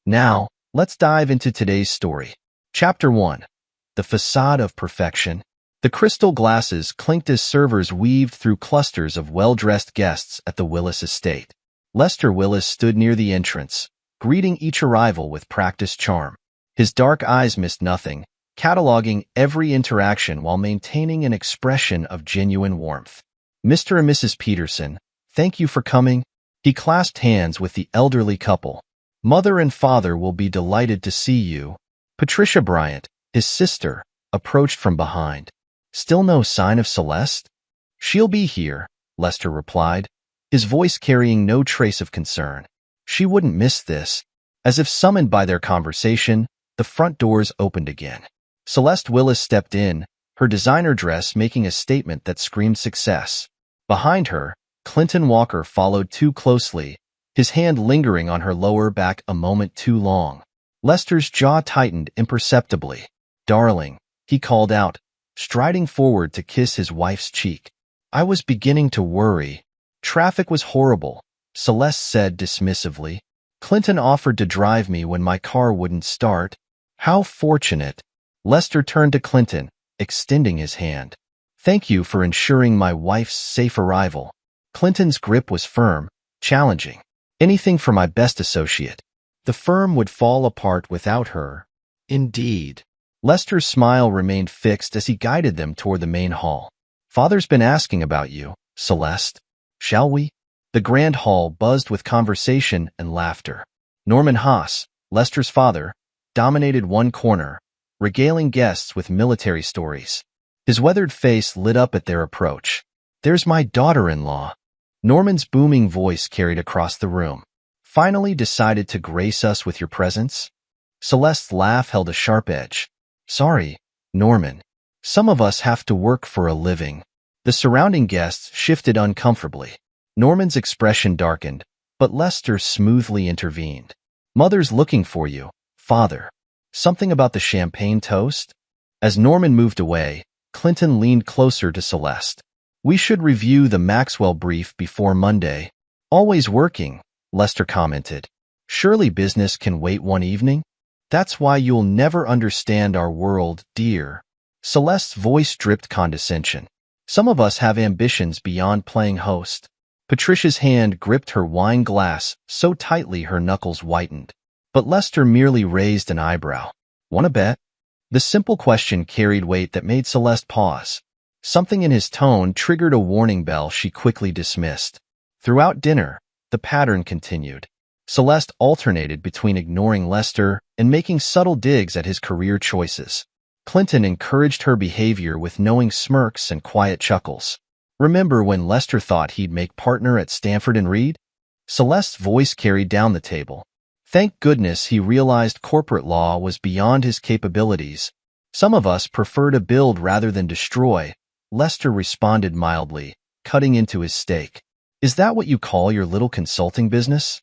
Now, let's dive into today's story. Chapter 1. The Facade of Perfection. The crystal glasses clinked as servers weaved through clusters of well-dressed guests at the Willis estate. Lester Willis stood near the entrance, greeting each arrival with practiced charm. His dark eyes missed nothing, cataloging every interaction while maintaining an expression of genuine warmth. "Mr. and Mrs. Peterson, thank you for coming." He clasped hands with the elderly couple. "Mother and father will be delighted to see you." Patricia Bryant, his sister, approached from behind. "Still no sign of Celeste?" "She'll be here," Lester replied, his voice carrying no trace of concern. "She wouldn't miss this." As if summoned by their conversation, the front doors opened again. Celeste Willis stepped in, her designer dress making a statement that screamed success. Behind her, Clinton Walker followed too closely, his hand lingering on her lower back a moment too long. Lester's jaw tightened imperceptibly. "Darling," he called out, striding forward to kiss his wife's cheek. "I was beginning to worry." "Traffic was horrible," Celeste said dismissively. "Clinton offered to drive me when my car wouldn't start." "How fortunate." Lester turned to Clinton, extending his hand. "Thank you for ensuring my wife's safe arrival." Clinton's grip was firm, challenging. "Anything for my best associate. The firm would fall apart without her." "Indeed." Lester's smile remained fixed as he guided them toward the main hall. "Father's been asking about you, Celeste. Shall we?" The grand hall buzzed with conversation and laughter. Norman Haas, Lester's father, dominated one corner, regaling guests with military stories. His weathered face lit up at their approach. "There's my daughter-in-law." Norman's booming voice carried across the room. "Finally decided to grace us with your presence?" Celeste's laugh held a sharp edge. "Sorry, Norman. Some of us have to work for a living." The surrounding guests shifted uncomfortably. Norman's expression darkened, but Lester smoothly intervened. "Mother's looking for you, father." "Something about the champagne toast?" As Norman moved away, Clinton leaned closer to Celeste. "We should review the Maxwell brief before Monday." "Always working," Lester commented. "Surely business can wait one evening?" "That's why you'll never understand our world, dear." Celeste's voice dripped condescension. "Some of us have ambitions beyond playing host." Patricia's hand gripped her wine glass so tightly her knuckles whitened. But Lester merely raised an eyebrow. "Want to bet?" The simple question carried weight that made Celeste pause. Something in his tone triggered a warning bell she quickly dismissed. Throughout dinner, the pattern continued. Celeste alternated between ignoring Lester and making subtle digs at his career choices. Clinton encouraged her behavior with knowing smirks and quiet chuckles. "Remember when Lester thought he'd make partner at Stanford and Reed?" Celeste's voice carried down the table. "Thank goodness he realized corporate law was beyond his capabilities. Some of us prefer to build rather than destroy," Lester responded mildly, cutting into his steak. "Is that what you call your little consulting business?"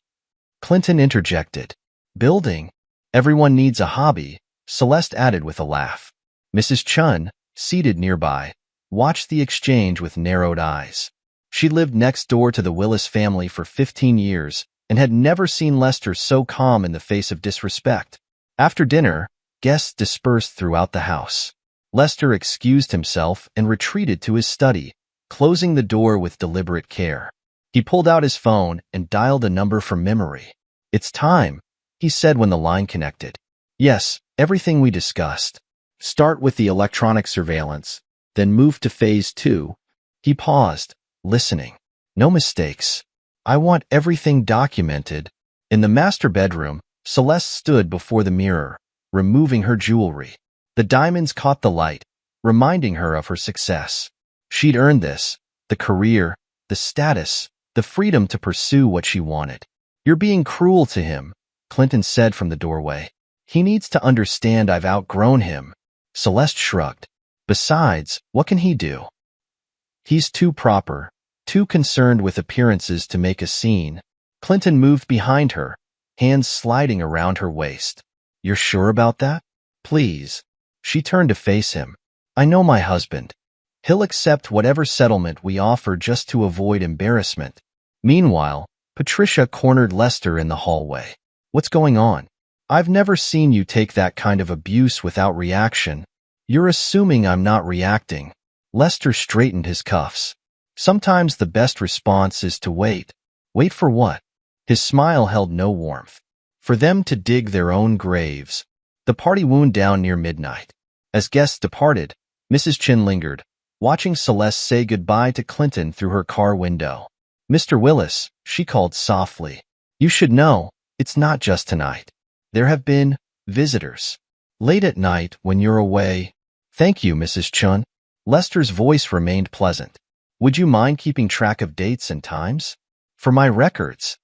Clinton interjected. "Building? Everyone needs a hobby," Celeste added with a laugh. Mrs. Chun, seated nearby, watched the exchange with narrowed eyes. She lived next door to the Willis family for 15 years and had never seen Lester so calm in the face of disrespect. After dinner, guests dispersed throughout the house. Lester excused himself and retreated to his study, closing the door with deliberate care. He pulled out his phone and dialed a number from memory. "It's time," he said when the line connected. "Yes, everything we discussed. Start with the electronic surveillance, then move to phase 2. He paused, listening. "No mistakes. I want everything documented." In the master bedroom, Celeste stood before the mirror, removing her jewelry. The diamonds caught the light, reminding her of her success. She'd earned this, the career, the status, the freedom to pursue what she wanted. "You're being cruel to him," Clinton said from the doorway. "He needs to understand I've outgrown him." Celeste shrugged. "Besides, what can he do? He's too proper, too concerned with appearances to make a scene." Clinton moved behind her, hands sliding around her waist. "You're sure about that? Please." She turned to face him. "I know my husband. He'll accept whatever settlement we offer just to avoid embarrassment." Meanwhile, Patricia cornered Lester in the hallway. "What's going on?" I've never seen you take that kind of abuse without reaction. You're assuming I'm not reacting. Lester straightened his cuffs. Sometimes the best response is to wait. Wait for what? His smile held no warmth. For them to dig their own graves. The party wound down near midnight. As guests departed, Mrs. Chin lingered, watching Celeste say goodbye to Clinton through her car window. Mr. Willis, she called softly. You should know, it's not just tonight. There have been visitors. Late at night when you're away. Thank you, Mrs. Chun. Lester's voice remained pleasant. Would you mind keeping track of dates and times? For my records.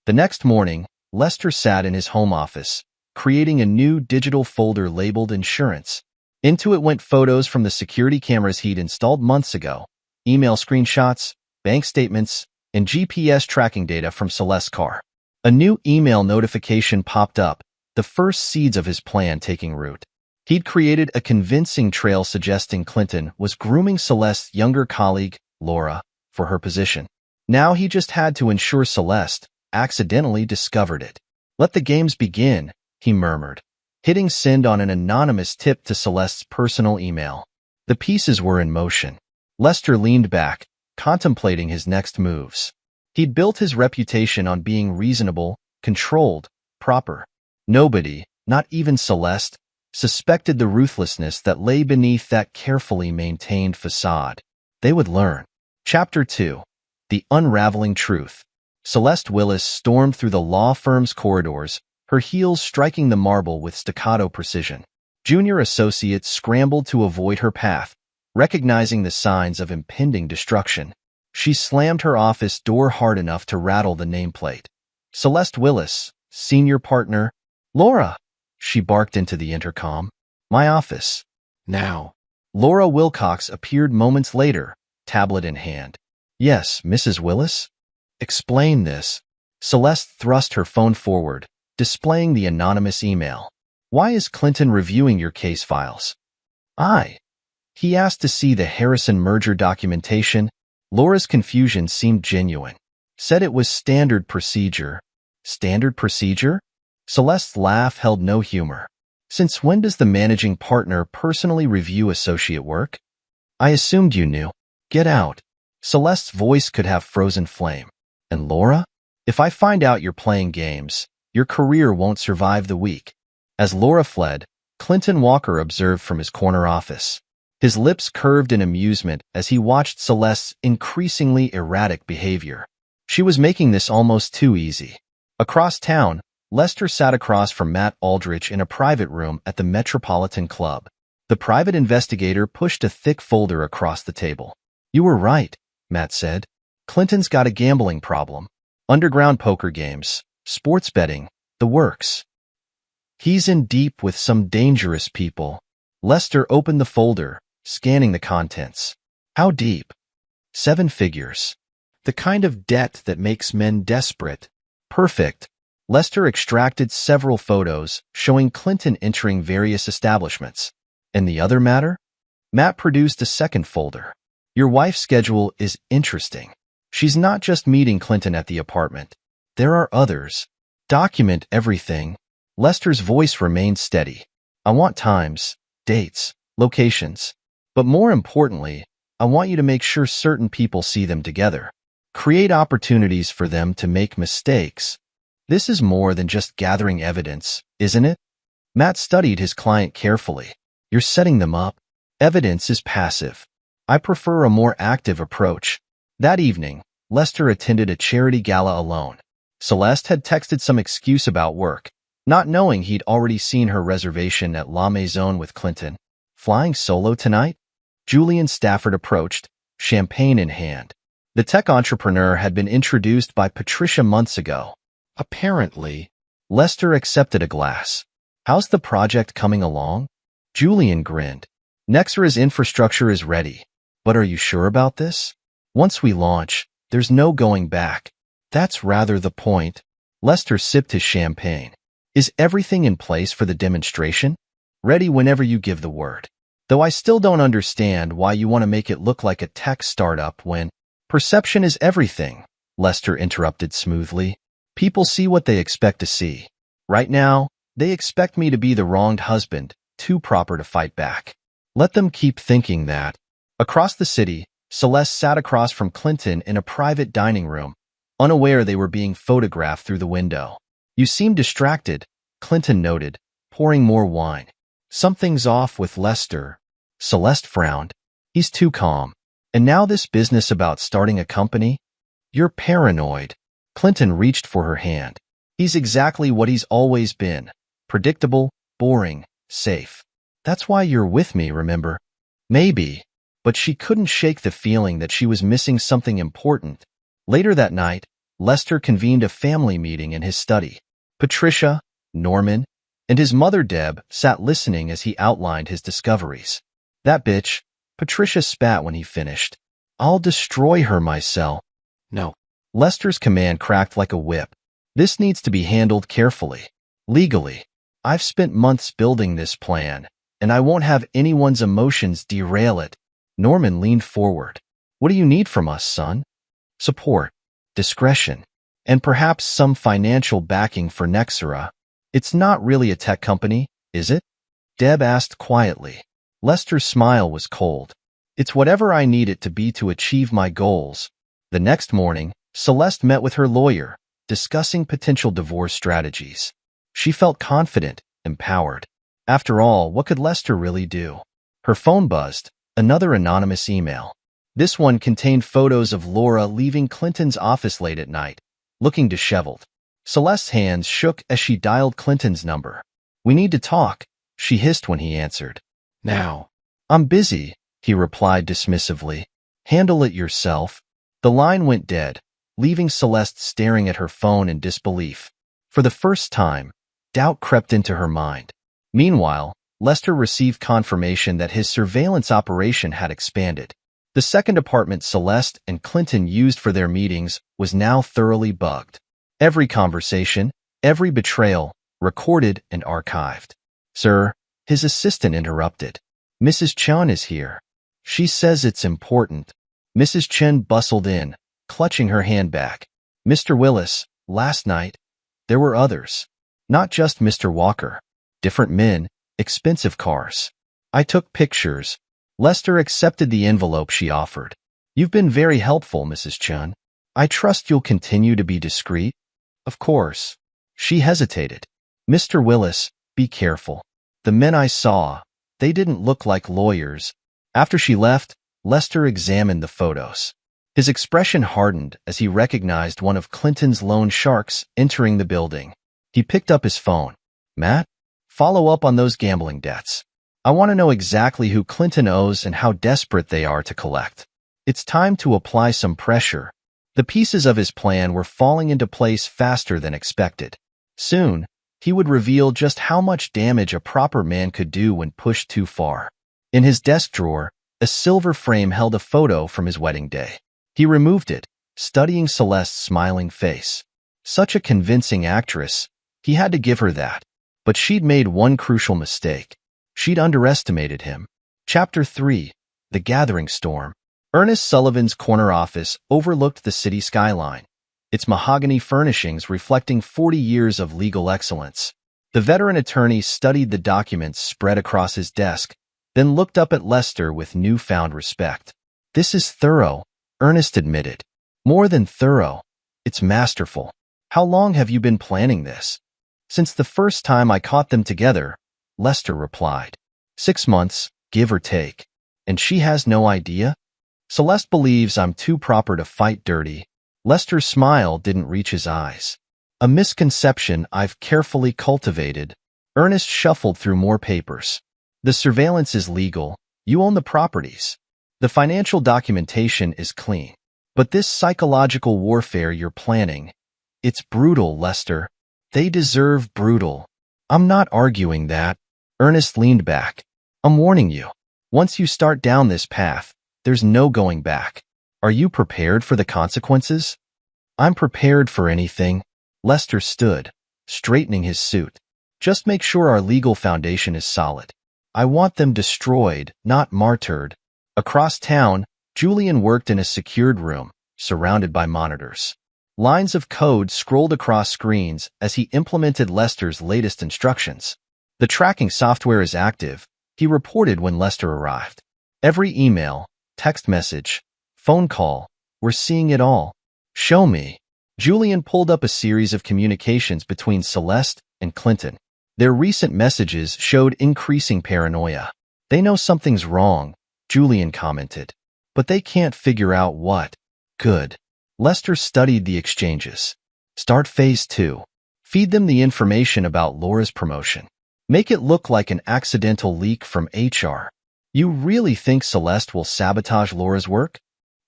The next morning, Lester sat in his home office, creating a new digital folder labeled Insurance. Into it went photos from the security cameras he'd installed months ago, email screenshots, bank statements, and GPS tracking data from Celeste's car. A new email notification popped up, the first seeds of his plan taking root. He'd created a convincing trail suggesting Clinton was grooming Celeste's younger colleague, Laura, for her position. Now he just had to ensure Celeste accidentally discovered it. Let the games begin, he murmured, hitting send on an anonymous tip to Celeste's personal email. The pieces were in motion. Lester leaned back, contemplating his next moves. He'd built his reputation on being reasonable, controlled, proper. Nobody, not even Celeste, suspected the ruthlessness that lay beneath that carefully maintained facade. They would learn. Chapter 2. The Unraveling Truth. Celeste Willis stormed through the law firm's corridors, her heels striking the marble with staccato precision. Junior associates scrambled to avoid her path, recognizing the signs of impending destruction. She slammed her office door hard enough to rattle the nameplate. Celeste Willis, senior partner. Laura, she barked into the intercom. My office. Now. Laura Wilcox appeared moments later, tablet in hand. Yes, Mrs. Willis? Explain this. Celeste thrust her phone forward, displaying the anonymous email. Why is Clinton reviewing your case files? He asked to see the Harrison merger documentation. Laura's confusion seemed genuine. Said it was standard procedure. Standard procedure? Celeste's laugh held no humor. Since when does the managing partner personally review associate work? I assumed you knew. Get out. Celeste's voice could have frozen flame. And Laura? If I find out you're playing games, your career won't survive the week. As Laura fled, Clinton Walker observed from his corner office. His lips curved in amusement as he watched Celeste's increasingly erratic behavior. She was making this almost too easy. Across town, Lester sat across from Matt Aldrich in a private room at the Metropolitan Club. The private investigator pushed a thick folder across the table. You were right, Matt said. Clinton's got a gambling problem. Underground poker games, sports betting, the works. He's in deep with some dangerous people. Lester opened the folder, scanning the contents. How deep? 7 figures. The kind of debt that makes men desperate. Perfect. Lester extracted several photos showing Clinton entering various establishments. And the other matter? Matt produced a second folder. Your wife's schedule is interesting. She's not just meeting Clinton at the apartment. There are others. Document everything. Lester's voice remained steady. I want times, dates, locations. But more importantly, I want you to make sure certain people see them together. Create opportunities for them to make mistakes. This is more than just gathering evidence, isn't it? Matt studied his client carefully. You're setting them up. Evidence is passive. I prefer a more active approach. That evening, Lester attended a charity gala alone. Celeste had texted some excuse about work, not knowing he'd already seen her reservation at La Maison with Clinton. Flying solo tonight? Julian Stafford approached, champagne in hand. The tech entrepreneur had been introduced by Patricia months ago. Apparently, Lester accepted a glass. How's the project coming along? Julian grinned. Nexra's infrastructure is ready. But are you sure about this? Once we launch, there's no going back. That's rather the point. Lester sipped his champagne. Is everything in place for the demonstration? Ready whenever you give the word. Though I still don't understand why you want to make it look like a tech startup when perception is everything, Lester interrupted smoothly. People see what they expect to see. Right now, They expect me to be the wronged husband, too proper to fight back. Let them keep thinking that. Across the city, Celeste sat across from Clinton in a private dining room, unaware they were being photographed through the window. You seem distracted, Clinton noted, pouring more wine. Something's off with Lester. Celeste frowned. He's too calm. And now this business about starting a company? You're paranoid. Clinton reached for her hand. He's exactly what he's always been. Predictable, boring, safe. That's why you're with me, remember? Maybe. But she couldn't shake the feeling that she was missing something important. Later that night, Lester convened a family meeting in his study. Patricia, Norman, and his mother Deb sat listening as he outlined his discoveries. That bitch, Patricia spat when he finished. I'll destroy her myself. No. Lester's command cracked like a whip. This needs to be handled carefully. Legally. I've spent months building this plan, and I won't have anyone's emotions derail it. Norman leaned forward. What do you need from us, son? Support, discretion, and perhaps some financial backing for Nexera. It's not really a tech company, is it? Deb asked quietly. Lester's smile was cold. It's whatever I need it to be to achieve my goals. The next morning, Celeste met with her lawyer, discussing potential divorce strategies. She felt confident, empowered. After all, what could Lester really do? Her phone buzzed, another anonymous email. This one contained photos of Laura leaving Clinton's office late at night, looking disheveled. Celeste's hands shook as she dialed Clinton's number. We need to talk, she hissed when he answered. Now. I'm busy, he replied dismissively. Handle it yourself. The line went dead, leaving Celeste staring at her phone in disbelief. For the first time, doubt crept into her mind. Meanwhile, Lester received confirmation that his surveillance operation had expanded. The second apartment Celeste and Clinton used for their meetings was now thoroughly bugged. Every conversation, every betrayal, recorded and archived. Sir, his assistant interrupted. Mrs. Chen is here. She says it's important. Mrs. Chen bustled in, clutching her handbag. Mr. Willis, last night, there were others. Not just Mr. Walker. Different men, expensive cars. I took pictures. Lester accepted the envelope she offered. You've been very helpful, Mrs. Chen. I trust you'll continue to be discreet. Of course. She hesitated. Mr. Willis, be careful. The men I saw, they didn't look like lawyers. After she left, Lester examined the photos. His expression hardened as he recognized one of Clinton's loan sharks entering the building. He picked up his phone. Matt, follow up on those gambling debts. I want to know exactly who Clinton owes and how desperate they are to collect. It's time to apply some pressure. The pieces of his plan were falling into place faster than expected. Soon, he would reveal just how much damage a proper man could do when pushed too far. In his desk drawer, a silver frame held a photo from his wedding day. He removed it, studying Celeste's smiling face. Such a convincing actress, he had to give her that. But she'd made one crucial mistake. She'd underestimated him. Chapter 3. The Gathering Storm. Ernest Sullivan's corner office overlooked the city skyline, its mahogany furnishings reflecting 40 years of legal excellence. The veteran attorney studied the documents spread across his desk, then looked up at Lester with newfound respect. This is thorough, Ernest admitted. More than thorough. It's masterful. How long have you been planning this? Since the first time I caught them together, Lester replied. 6 months, give or take. And she has no idea? Celeste believes I'm too proper to fight dirty. Lester's smile didn't reach his eyes. A misconception I've carefully cultivated. Ernest shuffled through more papers. The surveillance is legal. You own the properties. The financial documentation is clean. But this psychological warfare you're planning, it's brutal, Lester. They deserve brutal. I'm not arguing that. Ernest leaned back. I'm warning you. Once you start down this path, there's no going back. Are you prepared for the consequences? I'm prepared for anything. Lester stood, straightening his suit. Just make sure our legal foundation is solid. I want them destroyed, not martyred. Across town, Julian worked in a secured room, surrounded by monitors. Lines of code scrolled across screens as he implemented Lester's latest instructions. The tracking software is active, he reported when Lester arrived. Every email, text message, phone call, we're seeing it all. Show me. Julian pulled up a series of communications between Celeste and Clinton. Their recent messages showed increasing paranoia. They know something's wrong, Julian commented, but they can't figure out what. Good. Lester studied the exchanges. Start phase 2. Feed them the information about Laura's promotion. Make it look like an accidental leak from HR. You really think Celeste will sabotage Laura's work?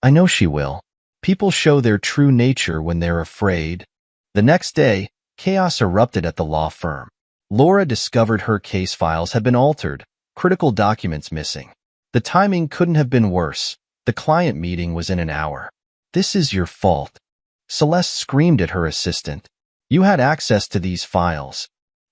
I know she will. People show their true nature when they're afraid. The next day, chaos erupted at the law firm. Laura discovered her case files had been altered, critical documents missing. The timing couldn't have been worse. The client meeting was in an hour. This is your fault. Celeste screamed at her assistant. You had access to these files.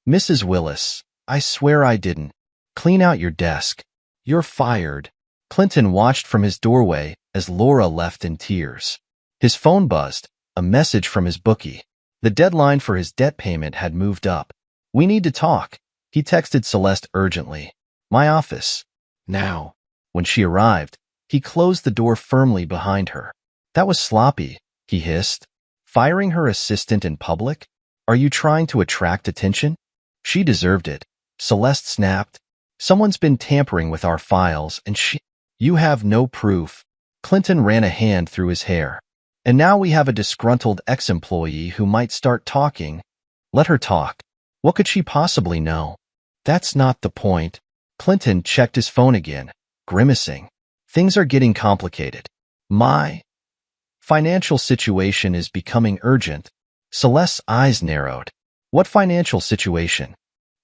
Mrs. Willis, I swear I didn't. Clean out your desk. You're fired. Clinton watched from his doorway as Laura left in tears. His phone buzzed, a message from his bookie. The deadline for his debt payment had moved up. We need to talk, he texted Celeste urgently. My office. Now. When she arrived, he closed the door firmly behind her. That was sloppy, he hissed. Firing her assistant in public? Are you trying to attract attention? She deserved it. Celeste snapped. Someone's been tampering with our files and You have no proof. Clinton ran a hand through his hair. And now we have a disgruntled ex-employee who might start talking. Let her talk. What could she possibly know? That's not the point. Clinton checked his phone again, grimacing. Things are getting complicated. My financial situation is becoming urgent. Celeste's eyes narrowed. What financial situation?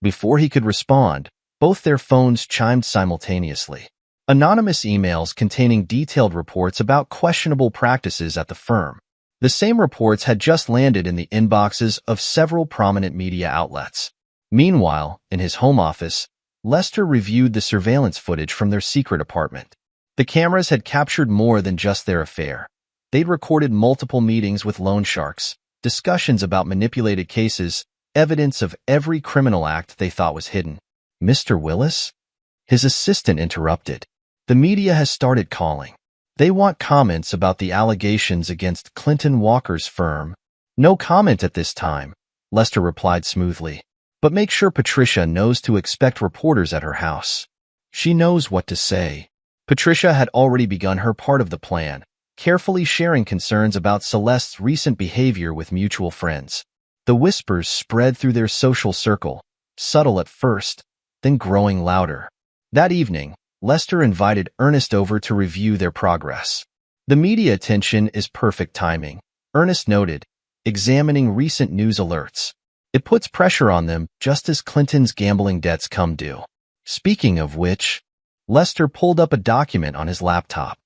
Before he could respond, both their phones chimed simultaneously. Anonymous emails containing detailed reports about questionable practices at the firm. The same reports had just landed in the inboxes of several prominent media outlets. Meanwhile, in his home office, Lester reviewed the surveillance footage from their secret apartment. The cameras had captured more than just their affair. They'd recorded multiple meetings with loan sharks, discussions about manipulated cases, evidence of every criminal act they thought was hidden. Mr. Willis? His assistant interrupted. The media has started calling. They want comments about the allegations against Clinton Walker's firm. No comment at this time, Lester replied smoothly. But make sure Patricia knows to expect reporters at her house. She knows what to say. Patricia had already begun her part of the plan, carefully sharing concerns about Celeste's recent behavior with mutual friends. The whispers spread through their social circle, subtle at first, then growing louder. That evening, Lester invited Ernest over to review their progress. The media attention is perfect timing, Ernest noted, examining recent news alerts. It puts pressure on them just as Clinton's gambling debts come due. Speaking of which, Lester pulled up a document on his laptop.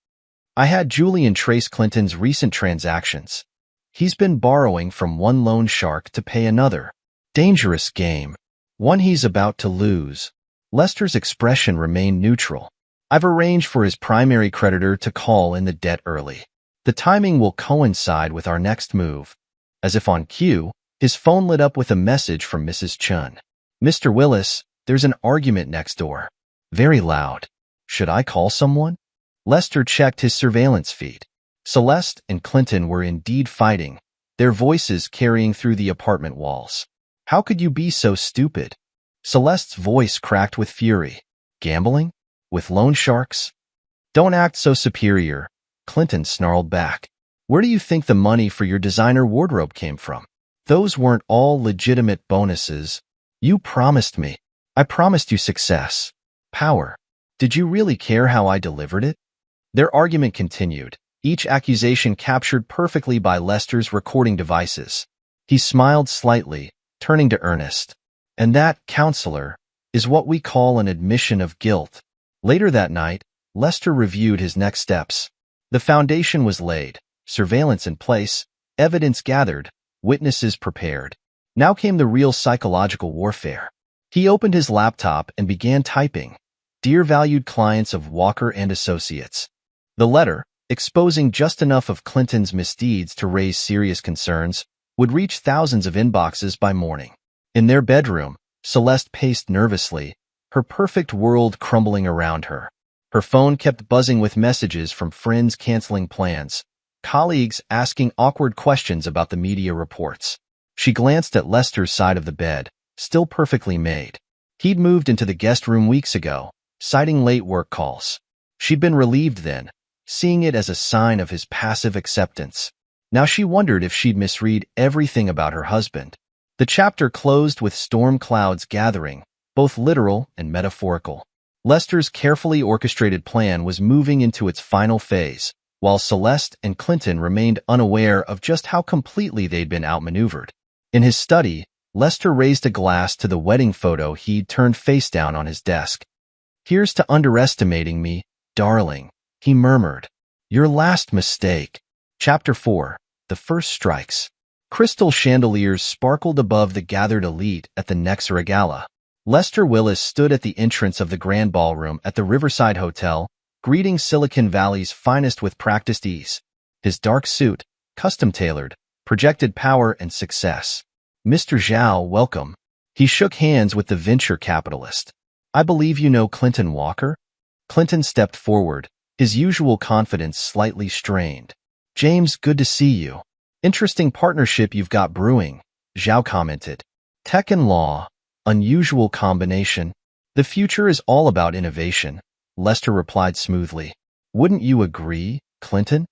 I had Julian trace Clinton's recent transactions. He's been borrowing from one loan shark to pay another. Dangerous game. One he's about to lose. Lester's expression remained neutral. I've arranged for his primary creditor to call in the debt early. The timing will coincide with our next move. As if on cue, his phone lit up with a message from Mrs. Chun. Mr. Willis, there's an argument next door. Very loud. Should I call someone? Lester checked his surveillance feed. Celeste and Clinton were indeed fighting, their voices carrying through the apartment walls. How could you be so stupid? Celeste's voice cracked with fury. Gambling? With loan sharks? Don't act so superior, Clinton snarled back. Where do you think the money for your designer wardrobe came from? Those weren't all legitimate bonuses. You promised me. I promised you success. Power. Did you really care how I delivered it? Their argument continued, each accusation captured perfectly by Lester's recording devices. He smiled slightly, turning to Ernest. And that, counselor, is what we call an admission of guilt. Later that night, Lester reviewed his next steps. The foundation was laid, surveillance in place, evidence gathered, witnesses prepared. Now came the real psychological warfare. He opened his laptop and began typing. Dear valued clients of Walker and Associates. The letter, exposing just enough of Clinton's misdeeds to raise serious concerns, would reach thousands of inboxes by morning. In their bedroom, Celeste paced nervously, her perfect world crumbling around her. Her phone kept buzzing with messages from friends canceling plans, colleagues asking awkward questions about the media reports. She glanced at Lester's side of the bed, still perfectly made. He'd moved into the guest room weeks ago, citing late work calls. She'd been relieved then, seeing it as a sign of his passive acceptance. Now she wondered if she'd misread everything about her husband. The chapter closed with storm clouds gathering, both literal and metaphorical. Lester's carefully orchestrated plan was moving into its final phase, while Celeste and Clinton remained unaware of just how completely they'd been outmaneuvered. In his study, Lester raised a glass to the wedding photo he'd turned face down on his desk. "Here's to underestimating me, darling," he murmured. "Your last mistake." Chapter 4. The First Strikes. Crystal chandeliers sparkled above the gathered elite at the Nexera Gala. Lester Willis stood at the entrance of the grand ballroom at the Riverside Hotel, greeting Silicon Valley's finest with practiced ease. His dark suit, custom-tailored, projected power and success. "Mr. Zhao, welcome." He shook hands with the venture capitalist. "I believe you know Clinton Walker?" Clinton stepped forward, his usual confidence slightly strained. "James, good to see you. Interesting partnership you've got brewing," Zhao commented. "Tech and law, unusual combination. The future is all about innovation," Lester replied smoothly. "Wouldn't you agree, Clinton?"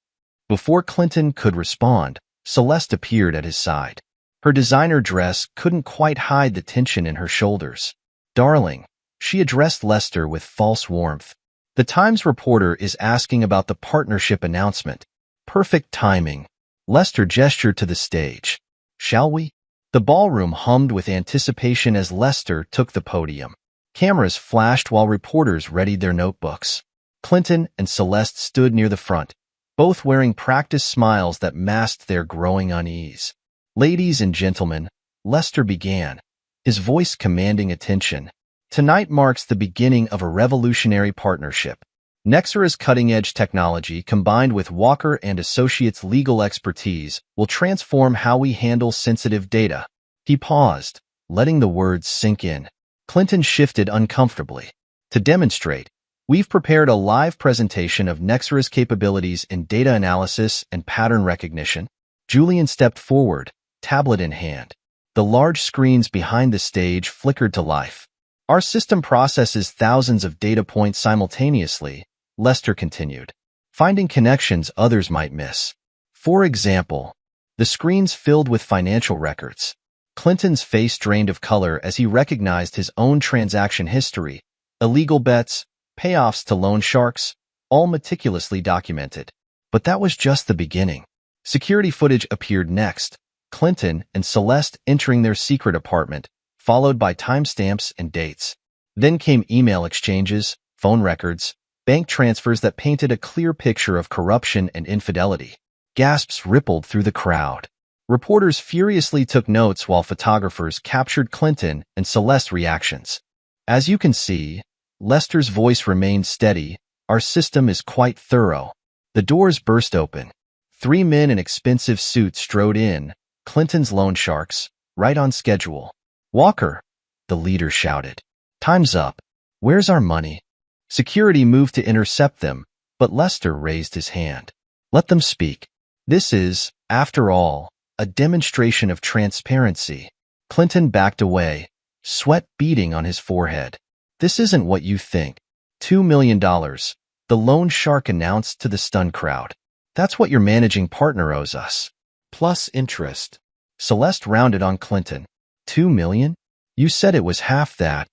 Before Clinton could respond, Celeste appeared at his side. Her designer dress couldn't quite hide the tension in her shoulders. "Darling," she addressed Lester with false warmth. "The Times reporter is asking about the partnership announcement." "Perfect timing." Lester gestured to the stage. "Shall we?" The ballroom hummed with anticipation as Lester took the podium. Cameras flashed while reporters readied their notebooks. Clinton and Celeste stood near the front, both wearing practiced smiles that masked their growing unease. "Ladies and gentlemen," Lester began, his voice commanding attention. "Tonight marks the beginning of a revolutionary partnership. Nexera's cutting-edge technology, combined with Walker and Associates' legal expertise, will transform how we handle sensitive data." He paused, letting the words sink in. Clinton shifted uncomfortably. "To demonstrate, we've prepared a live presentation of Nexera's capabilities in data analysis and pattern recognition." Julian stepped forward, tablet in hand. The large screens behind the stage flickered to life. "Our system processes thousands of data points simultaneously," Lester continued, "finding connections others might miss. For example, the screens filled with financial records." Clinton's face drained of color as he recognized his own transaction history, illegal bets, payoffs to loan sharks, all meticulously documented. But that was just the beginning. Security footage appeared next, Clinton and Celeste entering their secret apartment, followed by timestamps and dates. Then came email exchanges, phone records, bank transfers that painted a clear picture of corruption and infidelity. Gasps rippled through the crowd. Reporters furiously took notes while photographers captured Clinton and Celeste's reactions. "As you can see," Lester's voice remained steady, "our system is quite thorough." The doors burst open. 3 men in expensive suits strode in, Clinton's loan sharks, right on schedule. "Walker," the leader shouted. "Time's up. Where's our money?" Security moved to intercept them, but Lester raised his hand. "Let them speak. This is, after all, a demonstration of transparency." Clinton backed away, sweat beading on his forehead. "This isn't what you think. $2 million, the loan shark announced to the stunned crowd. That's what your managing partner owes us. Plus interest." Celeste rounded on Clinton. $2 million? You said it was half that."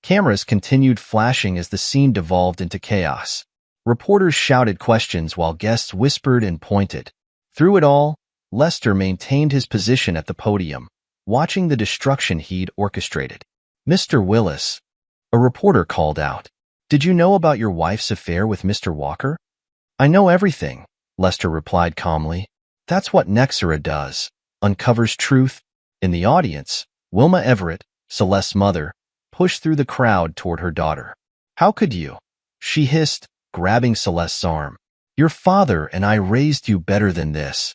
Cameras continued flashing as the scene devolved into chaos. Reporters shouted questions while guests whispered and pointed. Through it all, Lester maintained his position at the podium, watching the destruction he'd orchestrated. "Mr. Willis," a reporter called out, "did you know about your wife's affair with Mr. Walker?" "I know everything," Lester replied calmly. "That's what Nexera does, uncovers truth." In the audience, Wilma Everett, Celeste's mother, pushed through the crowd toward her daughter. "How could you?" she hissed, grabbing Celeste's arm. Your father and I raised you better than this.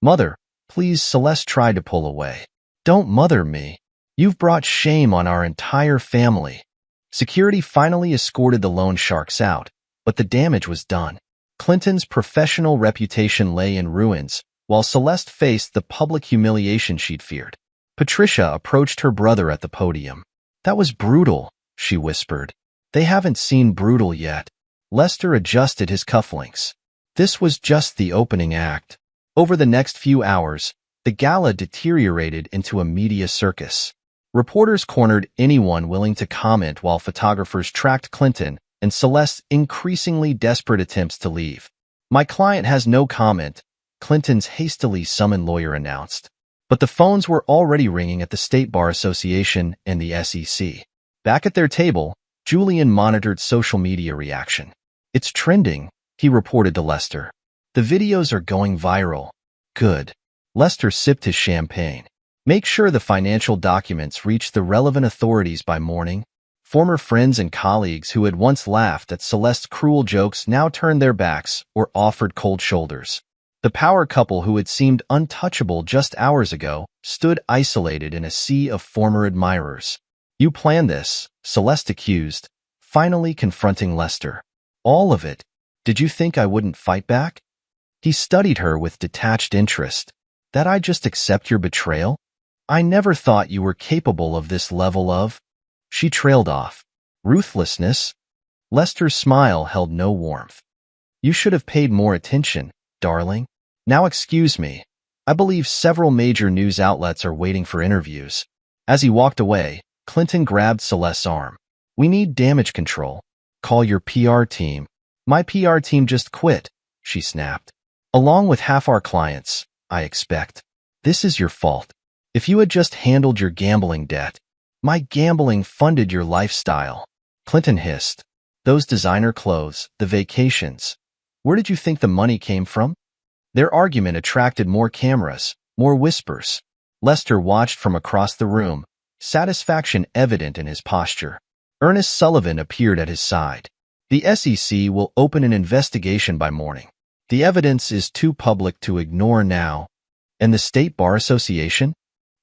Mother, please. Celeste tried to pull away. Don't mother me. You've brought shame on our entire family. Security finally escorted the loan sharks out, but the damage was done. Clinton's professional reputation lay in ruins, while Celeste faced the public humiliation she'd feared. Patricia approached her brother at the podium. That was brutal, she whispered. They haven't seen brutal yet. Lester adjusted his cufflinks. This was just the opening act. Over the next few hours, the gala deteriorated into a media circus. Reporters cornered anyone willing to comment while photographers tracked Clinton and Celeste's increasingly desperate attempts to leave. My client has no comment, Clinton's hastily summoned lawyer announced. But the phones were already ringing at the State Bar Association and the SEC. Back at their table, Julian monitored social media reaction. It's trending, he reported to Lester. The videos are going viral. Good. Lester sipped his champagne. Make sure the financial documents reach the relevant authorities by morning. Former friends and colleagues who had once laughed at Celeste's cruel jokes now turned their backs or offered cold shoulders. The power couple who had seemed untouchable just hours ago stood isolated in a sea of former admirers. You planned this, Celeste accused, finally confronting Lester. All of it. Did you think I wouldn't fight back? He studied her with detached interest. That I'd just accept your betrayal? I never thought you were capable of this level of... She trailed off. Ruthlessness? Lester's smile held no warmth. You should have paid more attention, darling. Now excuse me. I believe several major news outlets are waiting for interviews. As he walked away, Clinton grabbed Celeste's arm. We need damage control. Call your PR team. My PR team just quit, she snapped. Along with half our clients, I expect. This is your fault. If you had just handled your gambling debt. My gambling funded your lifestyle. Clinton hissed. Those designer clothes, the vacations. Where did you think the money came from? Their argument attracted more cameras, more whispers. Lester watched from across the room, satisfaction evident in his posture. Ernest Sullivan appeared at his side. The SEC will open an investigation by morning. The evidence is too public to ignore now. And the State Bar Association?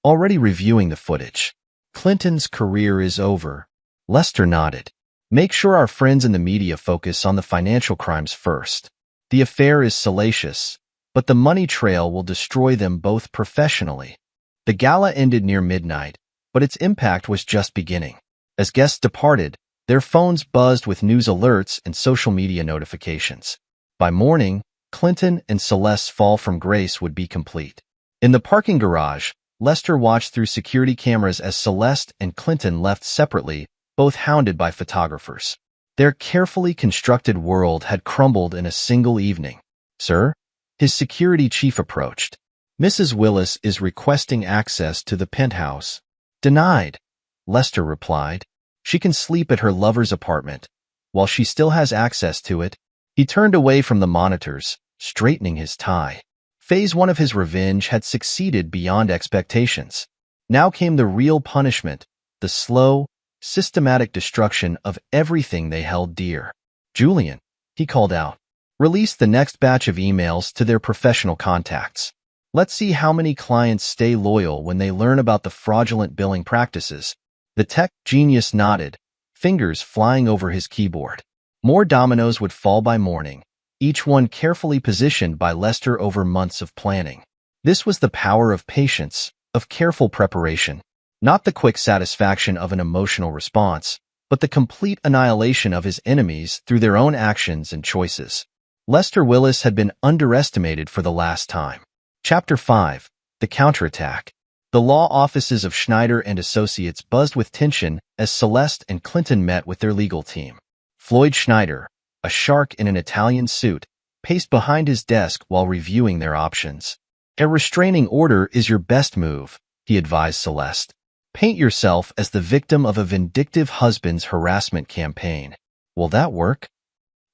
Already reviewing the footage. Clinton's career is over. Lester nodded. Make sure our friends in the media focus on the financial crimes first. The affair is salacious, but the money trail will destroy them both professionally. The gala ended near midnight, but its impact was just beginning. As guests departed, their phones buzzed with news alerts and social media notifications. By morning, Clinton and Celeste's fall from grace would be complete. In the parking garage, Lester watched through security cameras as Celeste and Clinton left separately, both hounded by photographers. Their carefully constructed world had crumbled in a single evening. Sir? His security chief approached. Mrs. Willis is requesting access to the penthouse. Denied, Lester replied. She can sleep at her lover's apartment. While she still has access to it, he turned away from the monitors, straightening his tie. Phase 1 of his revenge had succeeded beyond expectations. Now came the real punishment, the slow, systematic destruction of everything they held dear. Julian, he called out, release the next batch of emails to their professional contacts. Let's see how many clients stay loyal when they learn about the fraudulent billing practices. The tech genius nodded, fingers flying over his keyboard. More dominoes would fall by morning, each one carefully positioned by Lester over months of planning. This was the power of patience, of careful preparation. Not the quick satisfaction of an emotional response, but the complete annihilation of his enemies through their own actions and choices. Lester Willis had been underestimated for the last time. Chapter 5. The Counterattack. The law offices of Schneider and Associates buzzed with tension as Celeste and Clinton met with their legal team. Floyd Schneider, a shark in an Italian suit, paced behind his desk while reviewing their options. A restraining order is your best move, he advised Celeste. Paint yourself as the victim of a vindictive husband's harassment campaign. Will that work?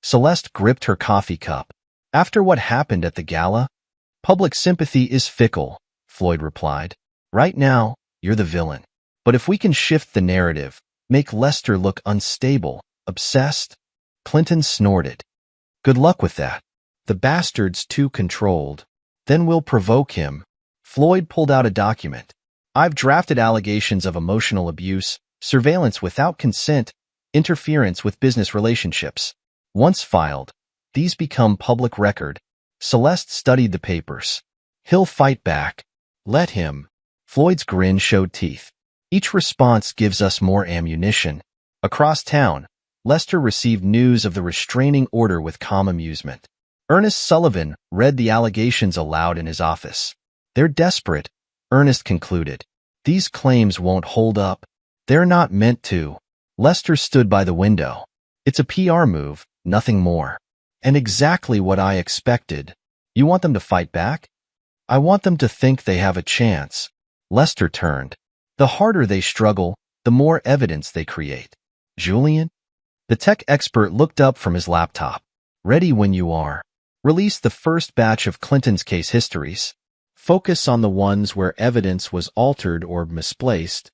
Celeste gripped her coffee cup. After what happened at the gala? Public sympathy is fickle, Floyd replied. Right now, you're the villain. But if we can shift the narrative, make Lester look unstable, obsessed? Clinton snorted. Good luck with that. The bastard's too controlled. Then we'll provoke him. Floyd pulled out a document. I've drafted allegations of emotional abuse, surveillance without consent, interference with business relationships. Once filed, these become public record. Celeste studied the papers. He'll fight back. Let him. Floyd's grin showed teeth. Each response gives us more ammunition. Across town, Lester received news of the restraining order with calm amusement. Ernest Sullivan read the allegations aloud in his office. They're desperate, Ernest concluded. These claims won't hold up. They're not meant to. Lester stood by the window. It's a PR move, nothing more. And exactly what I expected. You want them to fight back? I want them to think they have a chance. Lester turned. The harder they struggle, the more evidence they create. Julian? The tech expert looked up from his laptop. Ready when you are. Release the first batch of Clinton's case histories. Focus on the ones where evidence was altered or misplaced.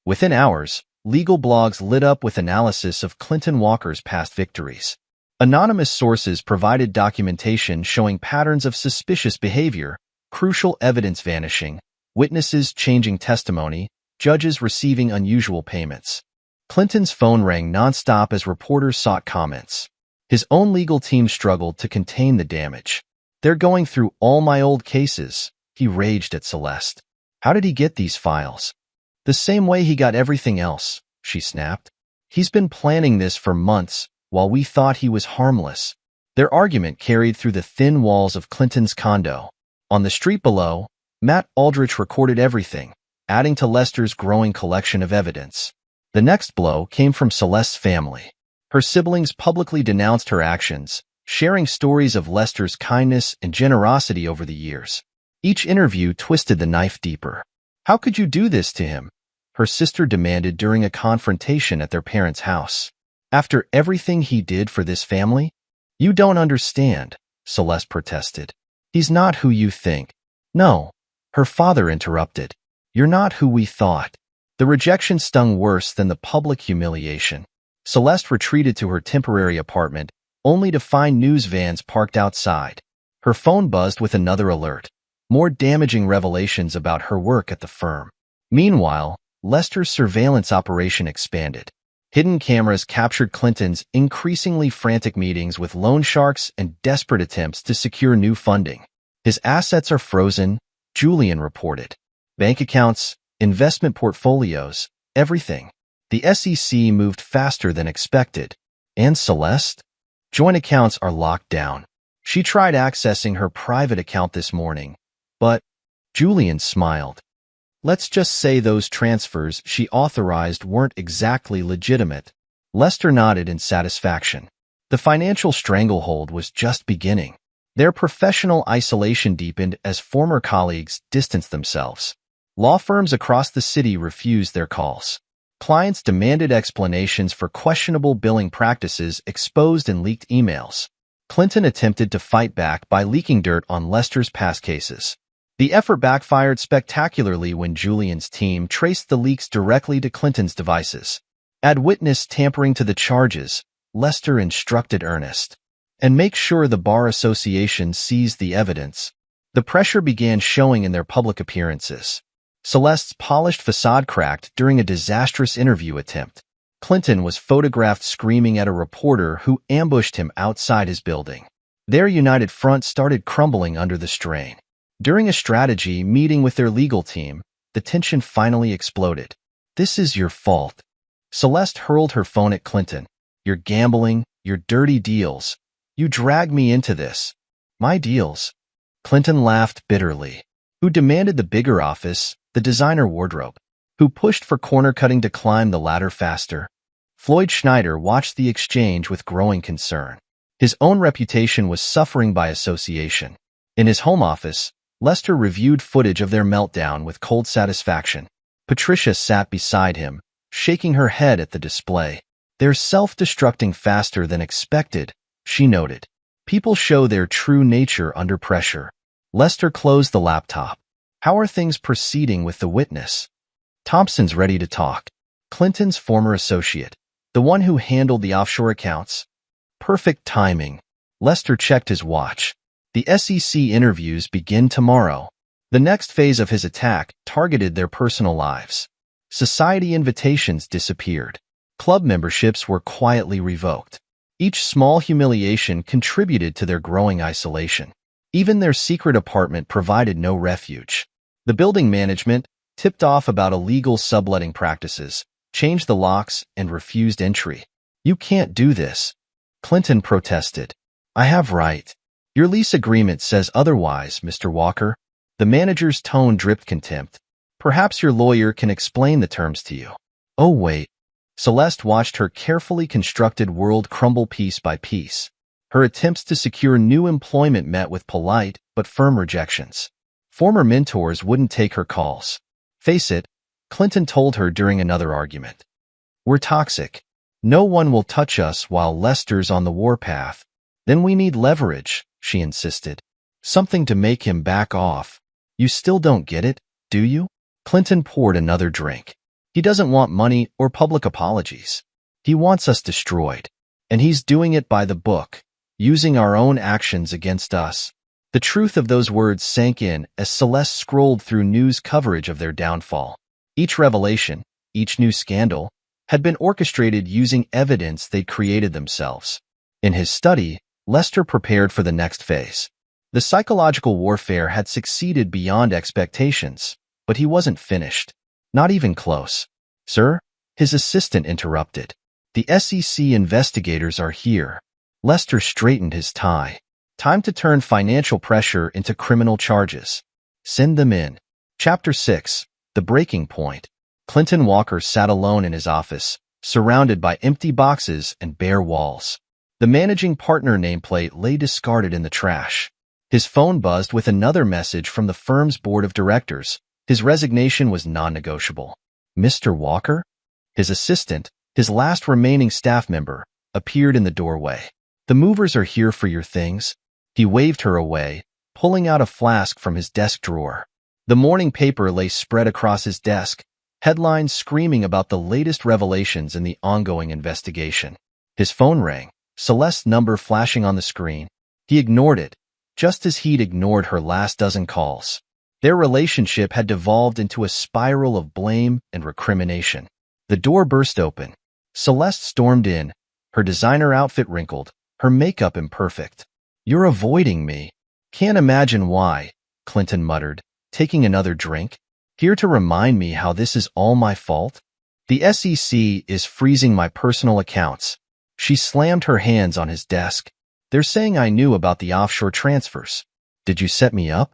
Within hours, legal blogs lit up with analysis of Clinton Walker's past victories. Anonymous sources provided documentation showing patterns of suspicious behavior, crucial evidence vanishing, witnesses changing testimony, judges receiving unusual payments. Clinton's phone rang nonstop as reporters sought comments. His own legal team struggled to contain the damage. They're going through all my old cases, he raged at Celeste. How did he get these files? The same way he got everything else, she snapped. He's been planning this for months, while we thought he was harmless. Their argument carried through the thin walls of Clinton's condo. On the street below, Matt Aldrich recorded everything, adding to Lester's growing collection of evidence. The next blow came from Celeste's family. Her siblings publicly denounced her actions, sharing stories of Lester's kindness and generosity over the years. Each interview twisted the knife deeper. How could you do this to him? Her sister demanded during a confrontation at their parents' house. After everything he did for this family? You don't understand, Celeste protested. He's not who you think. No, her father interrupted. You're not who we thought. The rejection stung worse than the public humiliation. Celeste retreated to her temporary apartment, only to find news vans parked outside. Her phone buzzed with another alert. More damaging revelations about her work at the firm. Meanwhile, Lester's surveillance operation expanded. Hidden cameras captured Clinton's increasingly frantic meetings with loan sharks and desperate attempts to secure new funding. His assets are frozen, Julian reported. Bank accounts, investment portfolios, everything. The SEC moved faster than expected. And Celeste? Joint accounts are locked down. She tried accessing her private account this morning, but Julian smiled. Let's just say those transfers she authorized weren't exactly legitimate. Lester nodded in satisfaction. The financial stranglehold was just beginning. Their professional isolation deepened as former colleagues distanced themselves. Law firms across the city refused their calls. Clients demanded explanations for questionable billing practices exposed in leaked emails. Clinton attempted to fight back by leaking dirt on Lester's past cases. The effort backfired spectacularly when Julian's team traced the leaks directly to Clinton's devices. Add witness tampering to the charges, Lester instructed Ernest. And make sure the Bar Association sees the evidence. The pressure began showing in their public appearances. Celeste's polished facade cracked during a disastrous interview attempt. Clinton was photographed screaming at a reporter who ambushed him outside his building. Their united front started crumbling under the strain. During a strategy meeting with their legal team, the tension finally exploded. This is your fault. Celeste hurled her phone at Clinton. Your gambling, your dirty deals. You dragged me into this. My deals. Clinton laughed bitterly. Who demanded the bigger office, the designer wardrobe? Who pushed for corner cutting to climb the ladder faster? Floyd Schneider watched the exchange with growing concern. His own reputation was suffering by association. In his home office, Lester reviewed footage of their meltdown with cold satisfaction. Patricia sat beside him, shaking her head at the display. They're self-destructing faster than expected, she noted. People show their true nature under pressure. Lester closed the laptop. How are things proceeding with the witness? Thompson's ready to talk. Clinton's former associate. The one who handled the offshore accounts. Perfect timing. Lester checked his watch. The SEC interviews begin tomorrow. The next phase of his attack targeted their personal lives. Society invitations disappeared. Club memberships were quietly revoked. Each small humiliation contributed to their growing isolation. Even their secret apartment provided no refuge. The building management, tipped off about illegal subletting practices, changed the locks and refused entry. "You can't do this," Clinton protested. "I have right. Your lease agreement says otherwise, Mr. Walker." The manager's tone dripped contempt. "Perhaps your lawyer can explain the terms to you." "Oh, wait." Celeste watched her carefully constructed world crumble piece by piece. Her attempts to secure new employment met with polite but firm rejections. Former mentors wouldn't take her calls. "Face it," Clinton told her during another argument. "We're toxic. No one will touch us while Lester's on the warpath. Then we need leverage," she insisted. "Something to make him back off. You still don't get it, do you?" Clinton poured another drink. "He doesn't want money or public apologies. He wants us destroyed. And he's doing it by the book, using our own actions against us." The truth of those words sank in as Celeste scrolled through news coverage of their downfall. Each revelation, each new scandal, had been orchestrated using evidence they'd created themselves. In his study, Lester prepared for the next phase. The psychological warfare had succeeded beyond expectations, but he wasn't finished. Not even close. "Sir?" His assistant interrupted. "The SEC investigators are here." Lester straightened his tie. "Time to turn financial pressure into criminal charges. Send them in." Chapter 6. The Breaking Point. Clinton Walker sat alone in his office, surrounded by empty boxes and bare walls. The managing partner nameplate lay discarded in the trash. His phone buzzed with another message from the firm's board of directors. His resignation was non-negotiable. "Mr. Walker?" His assistant, his last remaining staff member, appeared in the doorway. "The movers are here for your things." He waved her away, pulling out a flask from his desk drawer. The morning paper lay spread across his desk, headlines screaming about the latest revelations in the ongoing investigation. His phone rang, Celeste's number flashing on the screen. He ignored it, just as he'd ignored her last dozen calls. Their relationship had devolved into a spiral of blame and recrimination. The door burst open. Celeste stormed in, her designer outfit wrinkled, her makeup imperfect. "You're avoiding me." "Can't imagine why," Clinton muttered, taking another drink. "Here to remind me how this is all my fault?" "The SEC is freezing my personal accounts." She slammed her hands on his desk. "They're saying I knew about the offshore transfers." "Did you set me up?"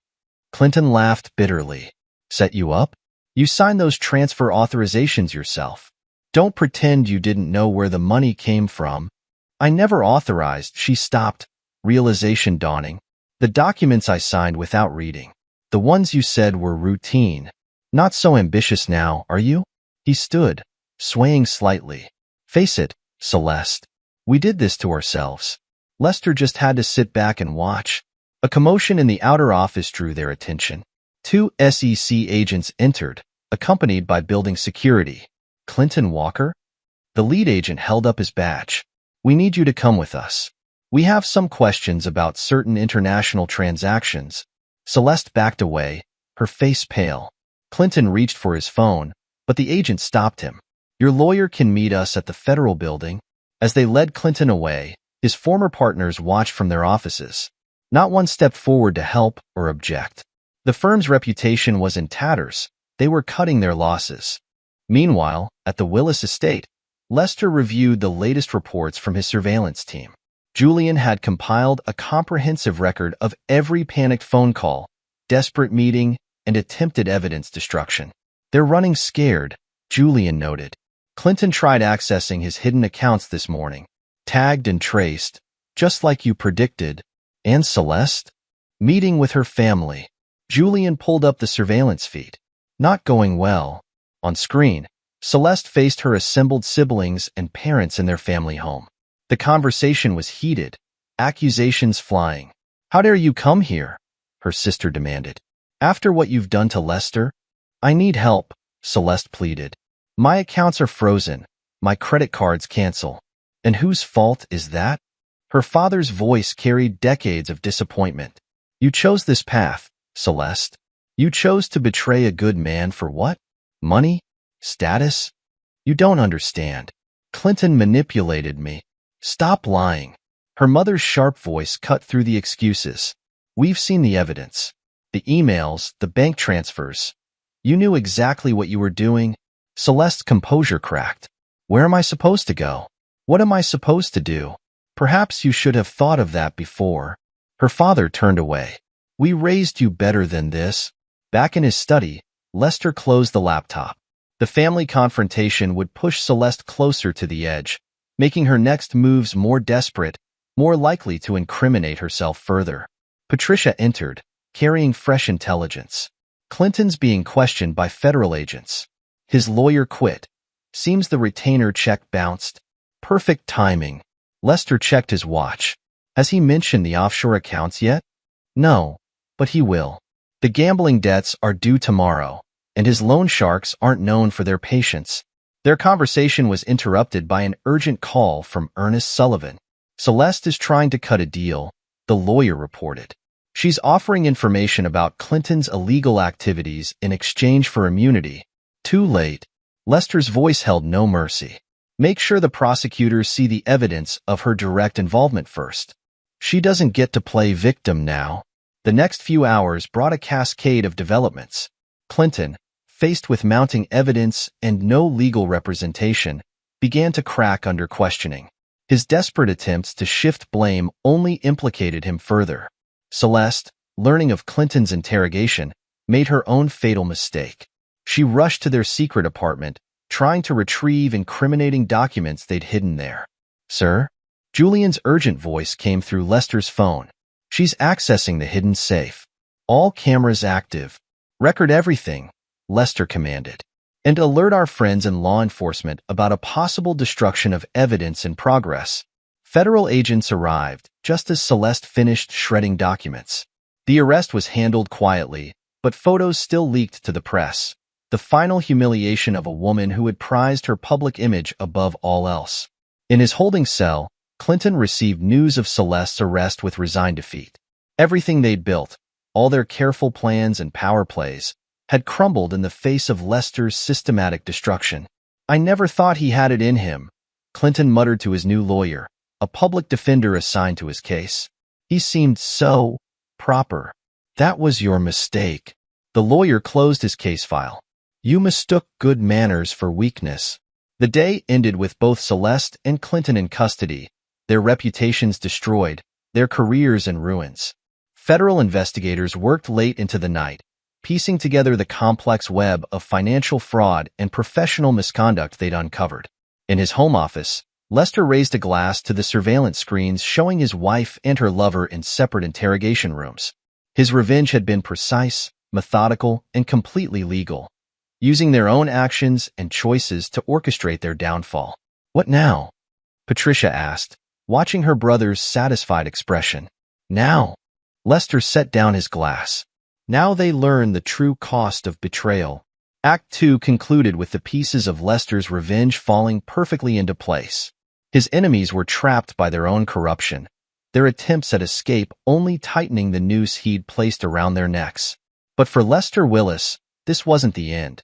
Clinton laughed bitterly. "Set you up? You signed those transfer authorizations yourself. Don't pretend you didn't know where the money came from." "I never authorized," she stopped, realization dawning. "The documents I signed without reading. The ones you said were routine. Not so ambitious now, are you?" He stood, swaying slightly. "Face it, Celeste. We did this to ourselves." Lester just had to sit back and watch. A commotion in the outer office drew their attention. Two SEC agents entered, accompanied by building security. "Clinton Walker?" The lead agent held up his badge. "We need you to come with us. We have some questions about certain international transactions." Celeste backed away, her face pale. Clinton reached for his phone, but the agent stopped him. "Your lawyer can meet us at the Federal Building." As they led Clinton away, his former partners watched from their offices. Not one stepped forward to help or object. The firm's reputation was in tatters. They were cutting their losses. Meanwhile, at the Willis estate, Lester reviewed the latest reports from his surveillance team. Julian had compiled a comprehensive record of every panicked phone call, desperate meeting, and attempted evidence destruction. "They're running scared," Julian noted. "Clinton tried accessing his hidden accounts this morning. Tagged and traced, just like you predicted." "And Celeste?" "Meeting with her family." Julian pulled up the surveillance feed. "Not going well." On screen, Celeste faced her assembled siblings and parents in their family home. The conversation was heated, accusations flying. "How dare you come here?" her sister demanded. "After what you've done to Lester?" "I need help," Celeste pleaded. "My accounts are frozen. My credit cards cancel." "And whose fault is that?" Her father's voice carried decades of disappointment. You chose this path, Celeste. You chose to betray a good man for what? Money? Status? You don't understand. Clinton manipulated me. Stop lying. Her mother's sharp voice cut through the excuses. We've seen the evidence. The emails, the bank transfers. You knew exactly what you were doing. Celeste's composure cracked. Where am I supposed to go? What am I supposed to do? Perhaps you should have thought of that before. Her father turned away. We raised you better than this. Back in his study, Lester closed the laptop. The family confrontation would push Celeste closer to the edge, making her next moves more desperate, more likely to incriminate herself further. Patricia entered, carrying fresh intelligence. Clinton's being questioned by federal agents. His lawyer quit. Seems the retainer check bounced. Perfect timing. Lester checked his watch. Has he mentioned the offshore accounts yet? No, but he will. The gambling debts are due tomorrow, and his loan sharks aren't known for their patience. Their conversation was interrupted by an urgent call from Ernest Sullivan. Celeste is trying to cut a deal, the lawyer reported. She's offering information about Clinton's illegal activities in exchange for immunity. Too late. Lester's voice held no mercy. Make sure the prosecutors see the evidence of her direct involvement first. She doesn't get to play victim now. The next few hours brought a cascade of developments. Clinton, faced with mounting evidence and no legal representation, began to crack under questioning. His desperate attempts to shift blame only implicated him further. Celeste, learning of Clinton's interrogation, made her own fatal mistake. She rushed to their secret apartment, trying to retrieve incriminating documents they'd hidden there. Sir? Julian's urgent voice came through Lester's phone. She's accessing the hidden safe. All cameras active. Record everything, Lester commanded. And alert our friends in law enforcement about a possible destruction of evidence in progress. Federal agents arrived just as Celeste finished shredding documents. The arrest was handled quietly, but photos still leaked to the press. The final humiliation of a woman who had prized her public image above all else. In his holding cell, Clinton received news of Celeste's arrest with resigned defeat. Everything they'd built, all their careful plans and power plays, had crumbled in the face of Lester's systematic destruction. I never thought he had it in him, Clinton muttered to his new lawyer, a public defender assigned to his case. He seemed so proper. That was your mistake. The lawyer closed his case file. You mistook good manners for weakness. The day ended with both Celeste and Clinton in custody, their reputations destroyed, their careers in ruins. Federal investigators worked late into the night, piecing together the complex web of financial fraud and professional misconduct they'd uncovered. In his home office, Lester raised a glass to the surveillance screens showing his wife and her lover in separate interrogation rooms. His revenge had been precise, methodical, and completely legal, using their own actions and choices to orchestrate their downfall. What now? Patricia asked, watching her brother's satisfied expression. Now? Lester set down his glass. Now they learn the true cost of betrayal. Act 2 concluded with the pieces of Lester's revenge falling perfectly into place. His enemies were trapped by their own corruption, their attempts at escape only tightening the noose he'd placed around their necks. But for Lester Willis, this wasn't the end.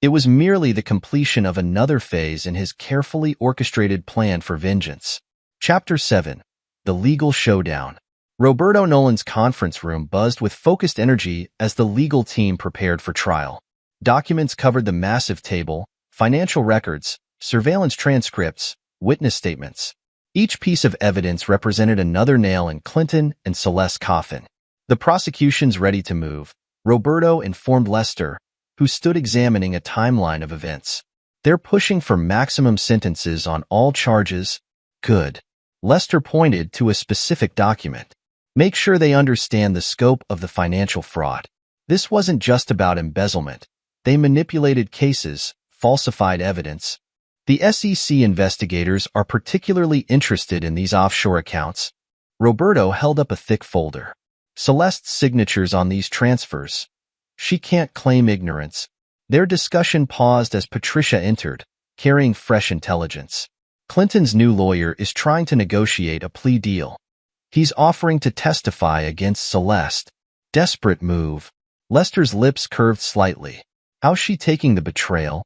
It was merely the completion of another phase in his carefully orchestrated plan for vengeance. Chapter 7. The Legal Showdown. Roberto Nolan's conference room buzzed with focused energy as the legal team prepared for trial. Documents covered the massive table, financial records, surveillance transcripts, witness statements. Each piece of evidence represented another nail in Clinton and Celeste's coffin. The prosecution's ready to move, Roberto informed Lester, who stood examining a timeline of events. They're pushing for maximum sentences on all charges. Good. Lester pointed to a specific document. Make sure they understand the scope of the financial fraud. This wasn't just about embezzlement. They manipulated cases, falsified evidence. The SEC investigators are particularly interested in these offshore accounts. Roberto held up a thick folder. Celeste's signatures on these transfers. She can't claim ignorance. Their discussion paused as Patricia entered, carrying fresh intelligence. Clinton's new lawyer is trying to negotiate a plea deal. He's offering to testify against Celeste. Desperate move. Lester's lips curved slightly. How's she taking the betrayal?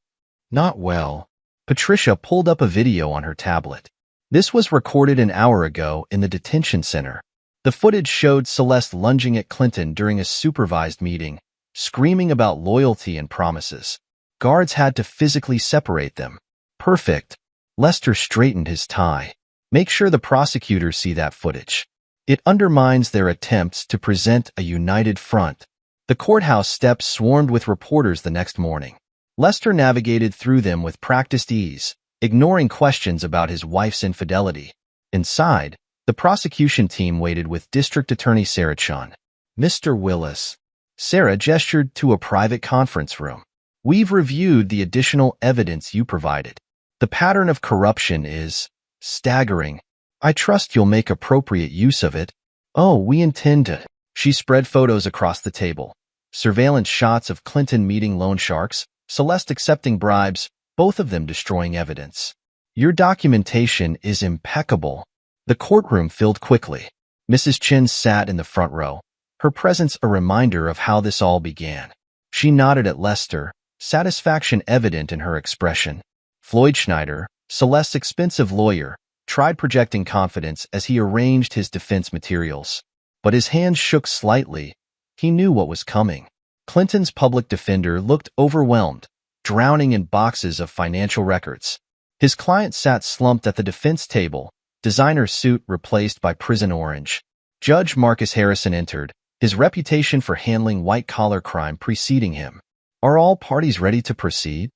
Not well. Patricia pulled up a video on her tablet. This was recorded an hour ago in the detention center. The footage showed Celeste lunging at Clinton during a supervised meeting, screaming about loyalty and promises. Guards had to physically separate them. Perfect. Lester straightened his tie. Make sure the prosecutors see that footage. It undermines their attempts to present a united front. The courthouse steps swarmed with reporters the next morning. Lester navigated through them with practiced ease, ignoring questions about his wife's infidelity. Inside, the prosecution team waited with District Attorney Sarah Chun. Mr. Willis. Sarah gestured to a private conference room. We've reviewed the additional evidence you provided. The pattern of corruption is staggering. I trust you'll make appropriate use of it. Oh, we intend to. She spread photos across the table. Surveillance shots of Clinton meeting loan sharks, Celeste accepting bribes, both of them destroying evidence. Your documentation is impeccable. The courtroom filled quickly. Mrs. Chin sat in the front row, her presence a reminder of how this all began. She nodded at Lester, satisfaction evident in her expression. Floyd Schneider, Celeste's expensive lawyer, tried projecting confidence as he arranged his defense materials. But his hands shook slightly. He knew what was coming. Clinton's public defender looked overwhelmed, drowning in boxes of financial records. His client sat slumped at the defense table, designer suit replaced by prison orange. Judge Marcus Harrison entered, his reputation for handling white-collar crime preceding him. Are all parties ready to proceed?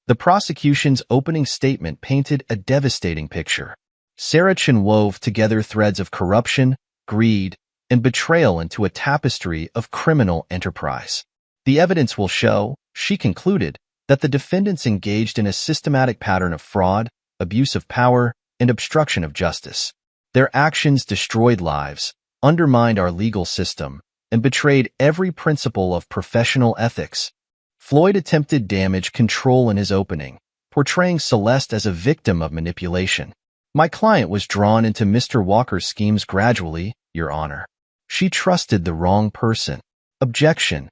The prosecution's opening statement painted a devastating picture. Sarah Chin wove together threads of corruption, greed, and betrayal into a tapestry of criminal enterprise. The evidence will show, she concluded, that the defendants engaged in a systematic pattern of fraud, abuse of power, and obstruction of justice. Their actions destroyed lives, undermined our legal system, and betrayed every principle of professional ethics. Floyd attempted damage control in his opening, portraying Celeste as a victim of manipulation. My client was drawn into Mr. Walker's schemes gradually, Your Honor. She trusted the wrong person. Objection.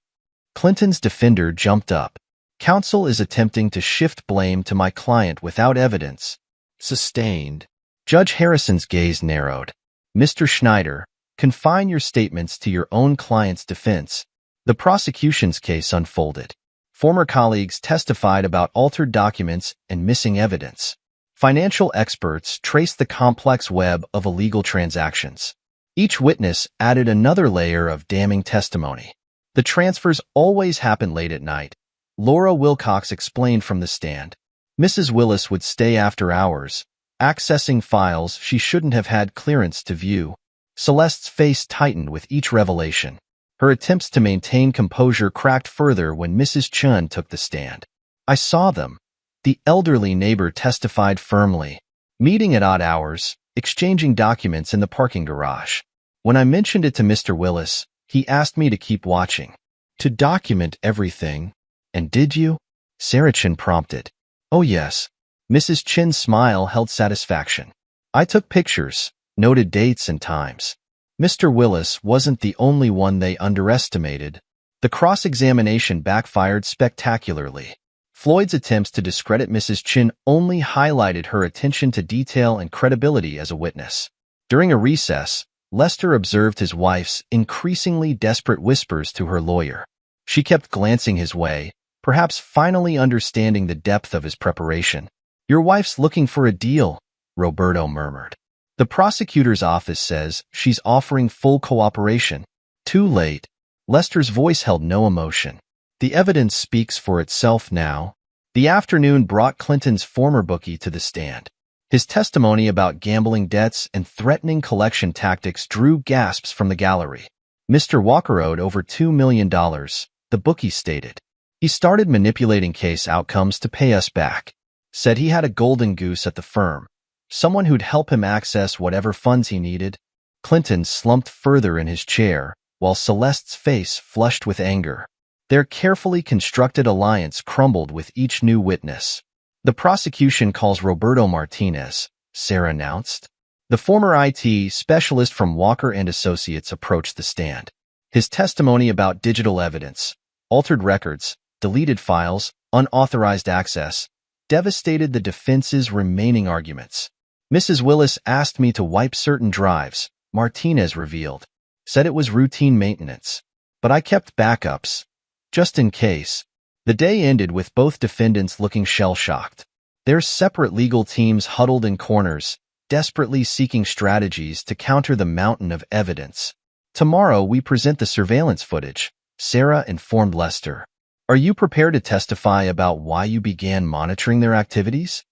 Clinton's defender jumped up. Counsel is attempting to shift blame to my client without evidence. Sustained. Judge Harrison's gaze narrowed. Mr. Schneider, confine your statements to your own client's defense. The prosecution's case unfolded. Former colleagues testified about altered documents and missing evidence. Financial experts traced the complex web of illegal transactions. Each witness added another layer of damning testimony. The transfers always happened late at night. Laura Wilcox explained from the stand. Mrs. Willis would stay after hours, accessing files she shouldn't have had clearance to view. Celeste's face tightened with each revelation. Her attempts to maintain composure cracked further when Mrs. Chun took the stand. I saw them. The elderly neighbor testified firmly. Meeting at odd hours, exchanging documents in the parking garage. When I mentioned it to Mr. Willis, he asked me to keep watching. To document everything. And did you? Sarah Chin prompted. Oh yes. Mrs. Chin's smile held satisfaction. I took pictures, noted dates and times. Mr. Willis wasn't the only one they underestimated. The cross-examination backfired spectacularly. Floyd's attempts to discredit Mrs. Chin only highlighted her attention to detail and credibility as a witness. During a recess, Lester observed his wife's increasingly desperate whispers to her lawyer. She kept glancing his way, perhaps finally understanding the depth of his preparation. Your wife's looking for a deal, Roberto murmured. The prosecutor's office says she's offering full cooperation. Too late. Lester's voice held no emotion. The evidence speaks for itself now. The afternoon brought Clinton's former bookie to the stand. His testimony about gambling debts and threatening collection tactics drew gasps from the gallery. Mr. Walker owed over $2 million, the bookie stated. He started manipulating case outcomes to pay us back. Said he had a golden goose at the firm. Someone who'd help him access whatever funds he needed. Clinton slumped further in his chair, while Celeste's face flushed with anger. Their carefully constructed alliance crumbled with each new witness. The prosecution calls Roberto Martinez, Sarah announced. The former IT specialist from Walker and Associates approached the stand. His testimony about digital evidence, altered records, deleted files, unauthorized access, devastated the defense's remaining arguments. Mrs. Willis asked me to wipe certain drives, Martinez revealed. Said it was routine maintenance. But I kept backups, just in case. The day ended with both defendants looking shell-shocked. Their separate legal teams huddled in corners, desperately seeking strategies to counter the mountain of evidence. Tomorrow we present the surveillance footage, Sarah informed Lester. Are you prepared to testify about why you began monitoring their activities?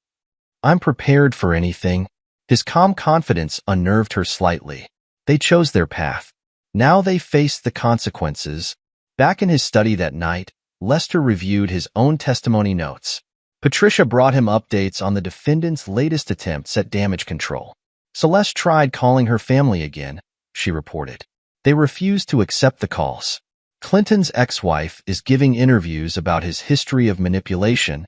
I'm prepared for anything. His calm confidence unnerved her slightly. They chose their path. Now they faced the consequences. Back in his study that night, Lester reviewed his own testimony notes. Patricia brought him updates on the defendant's latest attempts at damage control. Celeste tried calling her family again, she reported. They refused to accept the calls. Clinton's ex-wife is giving interviews about his history of manipulation,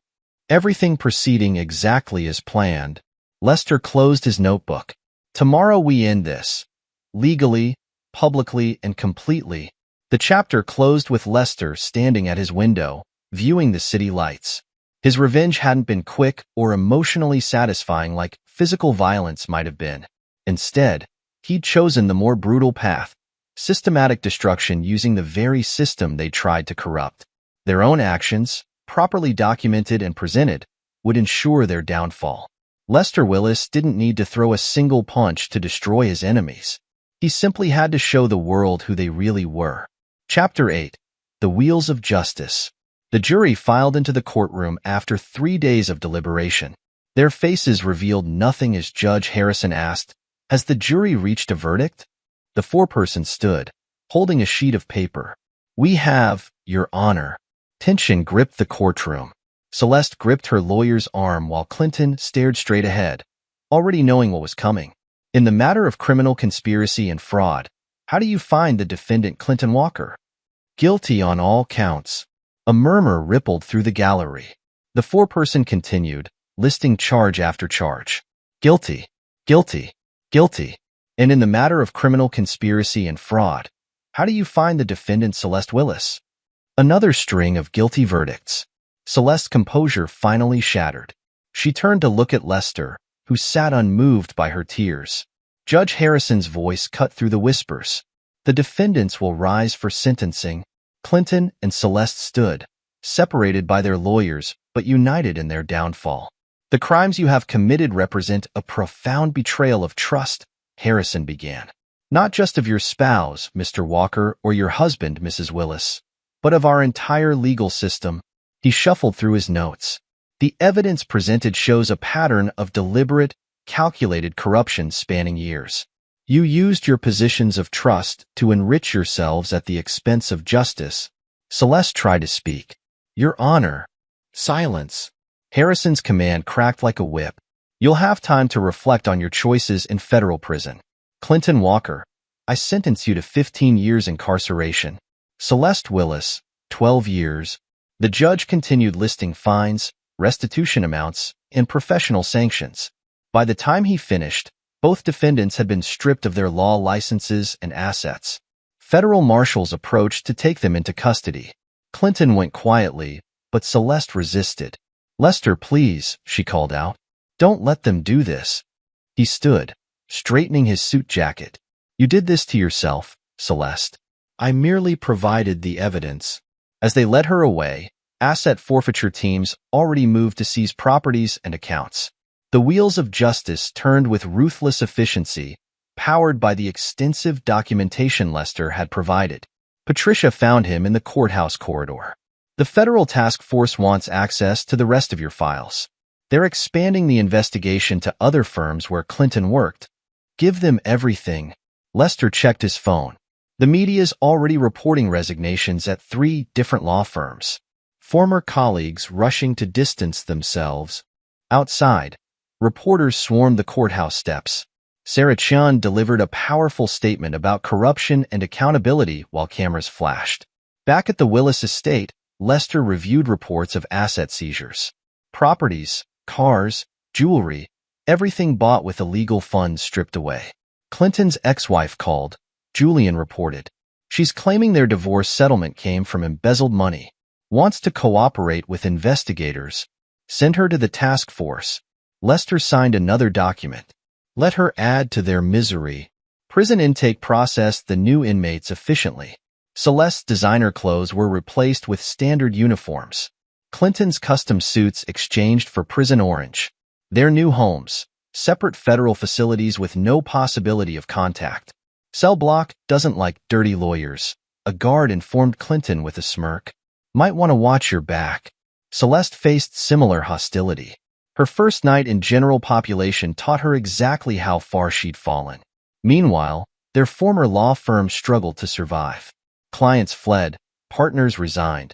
everything proceeding exactly as planned. Lester closed his notebook. Tomorrow we end this. Legally, publicly, and completely. The chapter closed with Lester standing at his window, viewing the city lights. His revenge hadn't been quick or emotionally satisfying like physical violence might have been. Instead, he'd chosen the more brutal path, systematic destruction using the very system they tried to corrupt. Their own actions, properly documented and presented, would ensure their downfall. Lester Willis didn't need to throw a single punch to destroy his enemies. He simply had to show the world who they really were. Chapter 8. The Wheels of Justice. The jury filed into the courtroom after 3 days of deliberation. Their faces revealed nothing as Judge Harrison asked, "Has the jury reached a verdict?" The foreperson stood, holding a sheet of paper. "We have, Your Honor." Tension gripped the courtroom. Celeste gripped her lawyer's arm while Clinton stared straight ahead, already knowing what was coming. In the matter of criminal conspiracy and fraud, how do you find the defendant Clinton Walker? Guilty on all counts. A murmur rippled through the gallery. The foreperson continued, listing charge after charge. Guilty, guilty, guilty. And in the matter of criminal conspiracy and fraud, how do you find the defendant Celeste Willis? Another string of guilty verdicts. Celeste's composure finally shattered. She turned to look at Lester, who sat unmoved by her tears. Judge Harrison's voice cut through the whispers. The defendants will rise for sentencing. Clinton and Celeste stood, separated by their lawyers, but united in their downfall. The crimes you have committed represent a profound betrayal of trust, Harrison began. Not just of your spouse, Mr. Walker, or your husband, Mrs. Willis, but of our entire legal system. He shuffled through his notes. The evidence presented shows a pattern of deliberate, calculated corruption spanning years. You used your positions of trust to enrich yourselves at the expense of justice. Celeste tried to speak. Your Honor. Silence. Harrison's command cracked like a whip. You'll have time to reflect on your choices in federal prison. Clinton Walker, I sentence you to 15 years incarceration. Celeste Willis, 12 years. The judge continued listing fines, restitution amounts, and professional sanctions. By the time he finished, both defendants had been stripped of their law licenses and assets. Federal marshals approached to take them into custody. Clinton went quietly, but Celeste resisted. Lester, please, she called out. Don't let them do this. He stood, straightening his suit jacket. You did this to yourself, Celeste. I merely provided the evidence. As they led her away, asset forfeiture teams already moved to seize properties and accounts. The wheels of justice turned with ruthless efficiency, powered by the extensive documentation Lester had provided. Patricia found him in the courthouse corridor. The federal task force wants access to the rest of your files. They're expanding the investigation to other firms where Clinton worked. Give them everything. Lester checked his phone. The media's already reporting resignations at 3 different law firms. Former colleagues rushing to distance themselves. Outside, reporters swarmed the courthouse steps. Sarah Chun delivered a powerful statement about corruption and accountability while cameras flashed. Back at the Willis estate, Lester reviewed reports of asset seizures. Properties, cars, jewelry, Everything bought with illegal funds stripped away. Clinton's ex-wife called, Julian reported. She's claiming their divorce settlement came from embezzled money. Wants to cooperate with investigators. Send her to the task force. Lester signed another document. Let her add to their misery. Prison intake processed the new inmates efficiently. Celeste's designer clothes were replaced with standard uniforms. Clinton's custom suits exchanged for prison orange. Their new homes, separate federal facilities with no possibility of contact. Cell block doesn't like dirty lawyers. A guard informed Clinton with a smirk. Might want to watch your back. Celeste faced similar hostility. Her first night in general population taught her exactly how far she'd fallen. Meanwhile, their former law firm struggled to survive. Clients fled, partners resigned,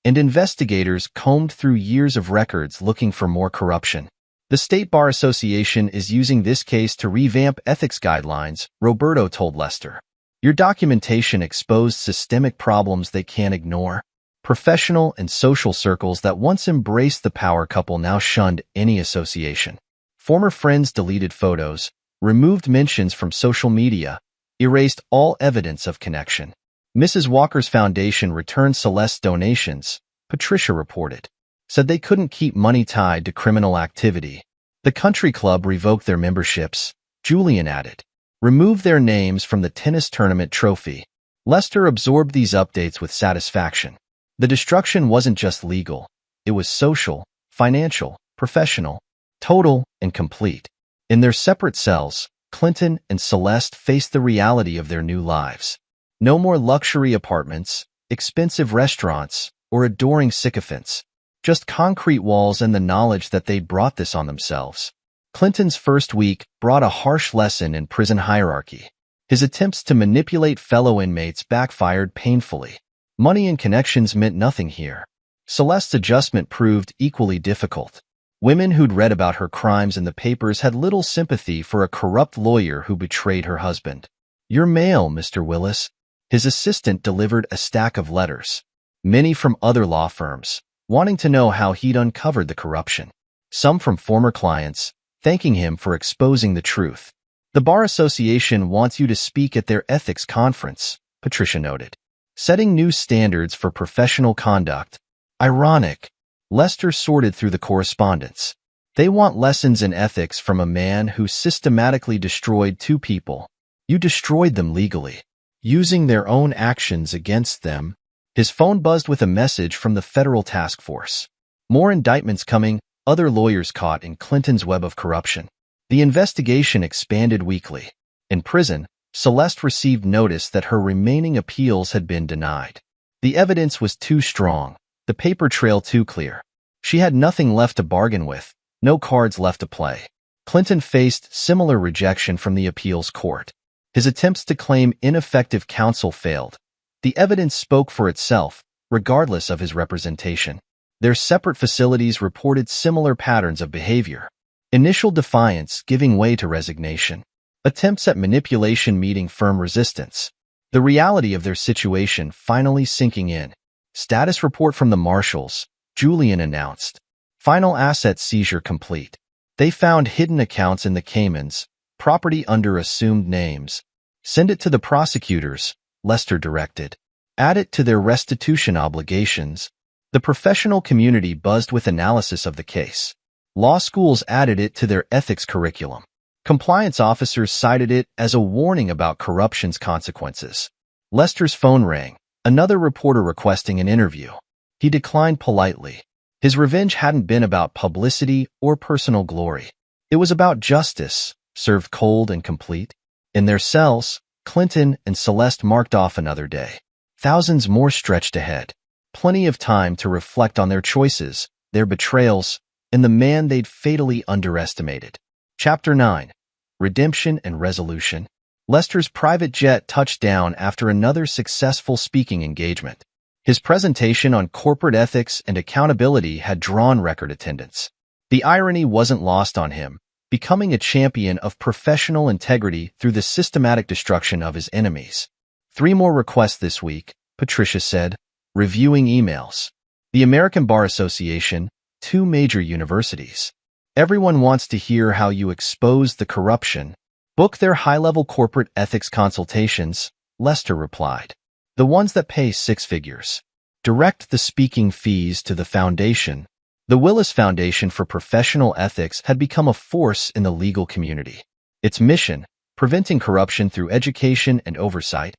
and investigators combed through years of records looking for more corruption. The State Bar Association is using this case to revamp ethics guidelines, Roberto told Lester. Your documentation exposed systemic problems they can't ignore. Professional and social circles that once embraced the power couple now shunned any association. Former friends deleted photos, removed mentions from social media, erased all evidence of connection. Mrs. Walker's foundation returned Celeste's donations, Patricia reported. Said they couldn't keep money tied to criminal activity. The country club revoked their memberships, Julian added. Removed their names from the tennis tournament trophy. Lester absorbed these updates with satisfaction. The destruction wasn't just legal. It was social, financial, professional, total, and complete. In their separate cells, Clinton and Celeste faced the reality of their new lives. No more luxury apartments, expensive restaurants, or adoring sycophants. Just concrete walls and the knowledge that they'd brought this on themselves. Clinton's first week brought a harsh lesson in prison hierarchy. His attempts to manipulate fellow inmates backfired painfully. Money and connections meant nothing here. Celeste's adjustment proved equally difficult. Women who'd read about her crimes in the papers had little sympathy for a corrupt lawyer who betrayed her husband. Your mail, Mr. Willis. His assistant delivered a stack of letters, many from other law firms, wanting to know how he'd uncovered the corruption. Some from former clients, thanking him for exposing the truth. The Bar Association wants you to speak at their ethics conference, Patricia noted. Setting new standards for professional conduct. Ironic. Lester sorted through the correspondence. They want lessons in ethics from a man who systematically destroyed two people. You destroyed them legally, using their own actions against them. His phone buzzed with a message from the federal task force. More indictments coming, other lawyers caught in Clinton's web of corruption. The investigation expanded weekly. In prison, Celeste received notice that her remaining appeals had been denied. The evidence was too strong, the paper trail too clear. She had nothing left to bargain with, no cards left to play. Clinton faced similar rejection from the appeals court. His attempts to claim ineffective counsel failed. The evidence spoke for itself, regardless of his representation. Their separate facilities reported similar patterns of behavior. Initial defiance giving way to resignation. Attempts at manipulation meeting firm resistance. The reality of their situation finally sinking in. Status report from the marshals, Julian announced. Final asset seizure complete. They found hidden accounts in the Caymans, property under assumed names. Send it to the prosecutors, Lester directed. Add it to their restitution obligations. The professional community buzzed with analysis of the case. Law schools added it to their ethics curriculum. Compliance officers cited it as a warning about corruption's consequences. Lester's phone rang, another reporter requesting an interview. He declined politely. His revenge hadn't been about publicity or personal glory. It was about justice, served cold and complete. In their cells, Clinton and Celeste marked off another day. Thousands more stretched ahead. Plenty of time to reflect on their choices, their betrayals, and the man they'd fatally underestimated. Chapter 9. Redemption and Resolution. Lester's private jet touched down after another successful speaking engagement. His presentation on corporate ethics and accountability had drawn record attendance. The irony wasn't lost on him, becoming a champion of professional integrity through the systematic destruction of his enemies. 3 more requests this week, Patricia said, reviewing emails. The American Bar Association, 2 major universities. Everyone wants to hear how you expose the corruption. Book their high-level corporate ethics consultations, Lester replied. The ones that pay 6 figures. Direct the speaking fees to the foundation. The Willis Foundation for Professional Ethics had become a force in the legal community. Its mission, preventing corruption through education and oversight,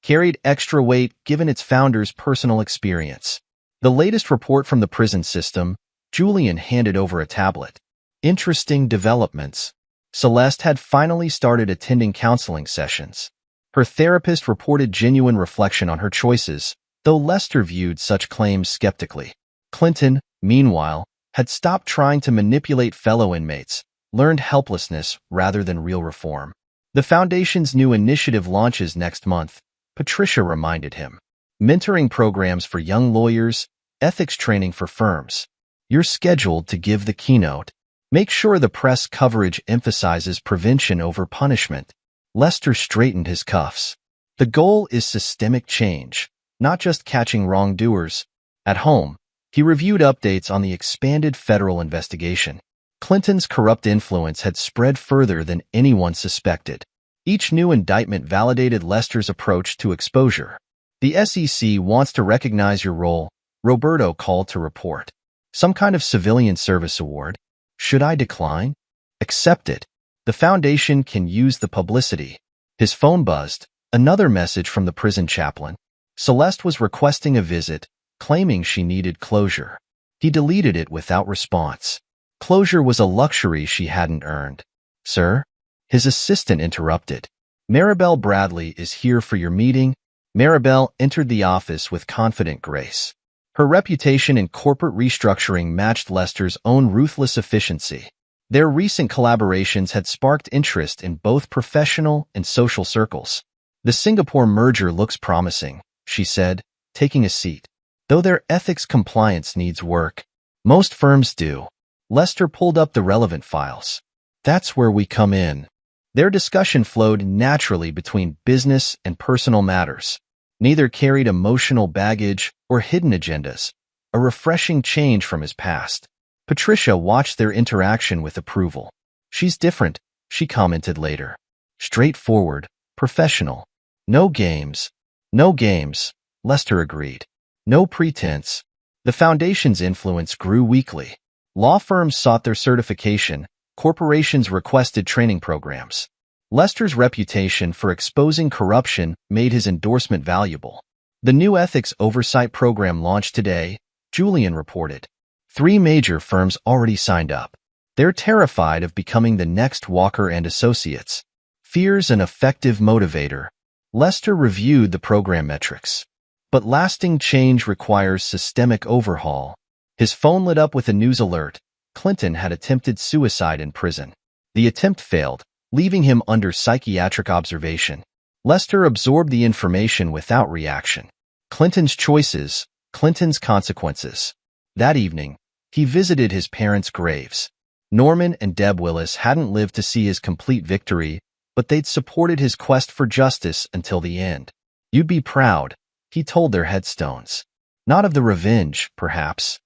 carried extra weight given its founder's personal experience. The latest report from the prison system, Julian handed over a tablet. Interesting developments. Celeste had finally started attending counseling sessions. Her therapist reported genuine reflection on her choices, though Lester viewed such claims skeptically. Clinton, meanwhile, had stopped trying to manipulate fellow inmates, learned helplessness rather than real reform. The Foundation's new initiative launches next month, Patricia reminded him. Mentoring programs for young lawyers, ethics training for firms. You're scheduled to give the keynote. Make sure the press coverage emphasizes prevention over punishment. Lester straightened his cuffs. The goal is systemic change, not just catching wrongdoers. At home, he reviewed updates on the expanded federal investigation. Clinton's corrupt influence had spread further than anyone suspected. Each new indictment validated Lester's approach to exposure. The SEC wants to recognize your role, Roberto called to report. Some kind of civilian service award. Should I decline? Accept it. The foundation can use the publicity. His phone buzzed, another message from the prison chaplain. Celeste was requesting a visit, claiming she needed closure. He deleted it without response. Closure was a luxury she hadn't earned. Sir? His assistant interrupted. Maribel Bradley is here for your meeting. Maribel entered the office with confident grace. Her reputation in corporate restructuring matched Lester's own ruthless efficiency. Their recent collaborations had sparked interest in both professional and social circles. The Singapore merger looks promising, she said, taking a seat. Though their ethics compliance needs work. Most firms do. Lester pulled up the relevant files. That's where we come in. Their discussion flowed naturally between business and personal matters. Neither carried emotional baggage or hidden agendas, a refreshing change from his past. Patricia watched their interaction with approval. She's different, she commented later. Straightforward, professional. No games. No games, Lester agreed. No pretense. The foundation's influence grew weekly. Law firms sought their certification, corporations requested training programs. Lester's reputation for exposing corruption made his endorsement valuable. The new ethics oversight program launched today, Julian reported. 3 major firms already signed up. They're terrified of becoming the next Walker and Associates. Fear's an effective motivator. Lester reviewed the program metrics. But lasting change requires systemic overhaul. His phone lit up with a news alert. Clinton had attempted suicide in prison. The attempt failed, leaving him under psychiatric observation. Lester absorbed the information without reaction. Clinton's choices, Clinton's consequences. That evening, he visited his parents' graves. Norman and Deb Willis hadn't lived to see his complete victory, but they'd supported his quest for justice until the end. You'd be proud, he told their headstones. Not of the revenge, perhaps,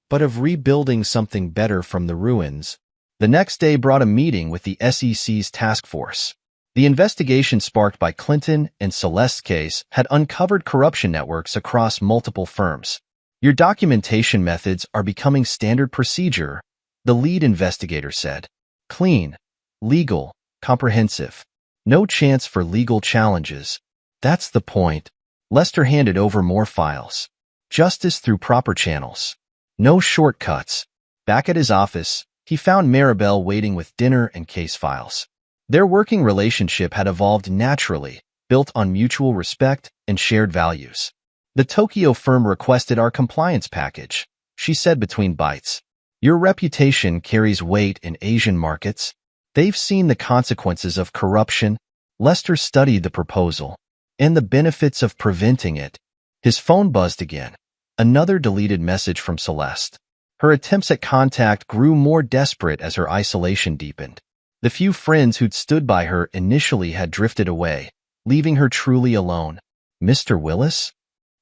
but of rebuilding something better from the ruins. The next day brought a meeting with the SEC's task force. The investigation sparked by Clinton and Celeste's case had uncovered corruption networks across multiple firms. Your documentation methods are becoming standard procedure, the lead investigator said. Clean, legal, comprehensive. No chance for legal challenges. That's the point. Lester handed over more files. Justice through proper channels. No shortcuts. Back at his office, he found Maribel waiting with dinner and case files. Their working relationship had evolved naturally, built on mutual respect and shared values. The Tokyo firm requested our compliance package, she said between bites. Your reputation carries weight in Asian markets. They've seen the consequences of corruption. Lester studied the proposal and the benefits of preventing it. His phone buzzed again. Another deleted message from Celeste. Her attempts at contact grew more desperate as her isolation deepened. The few friends who'd stood by her initially had drifted away, leaving her truly alone. Mr. Willis?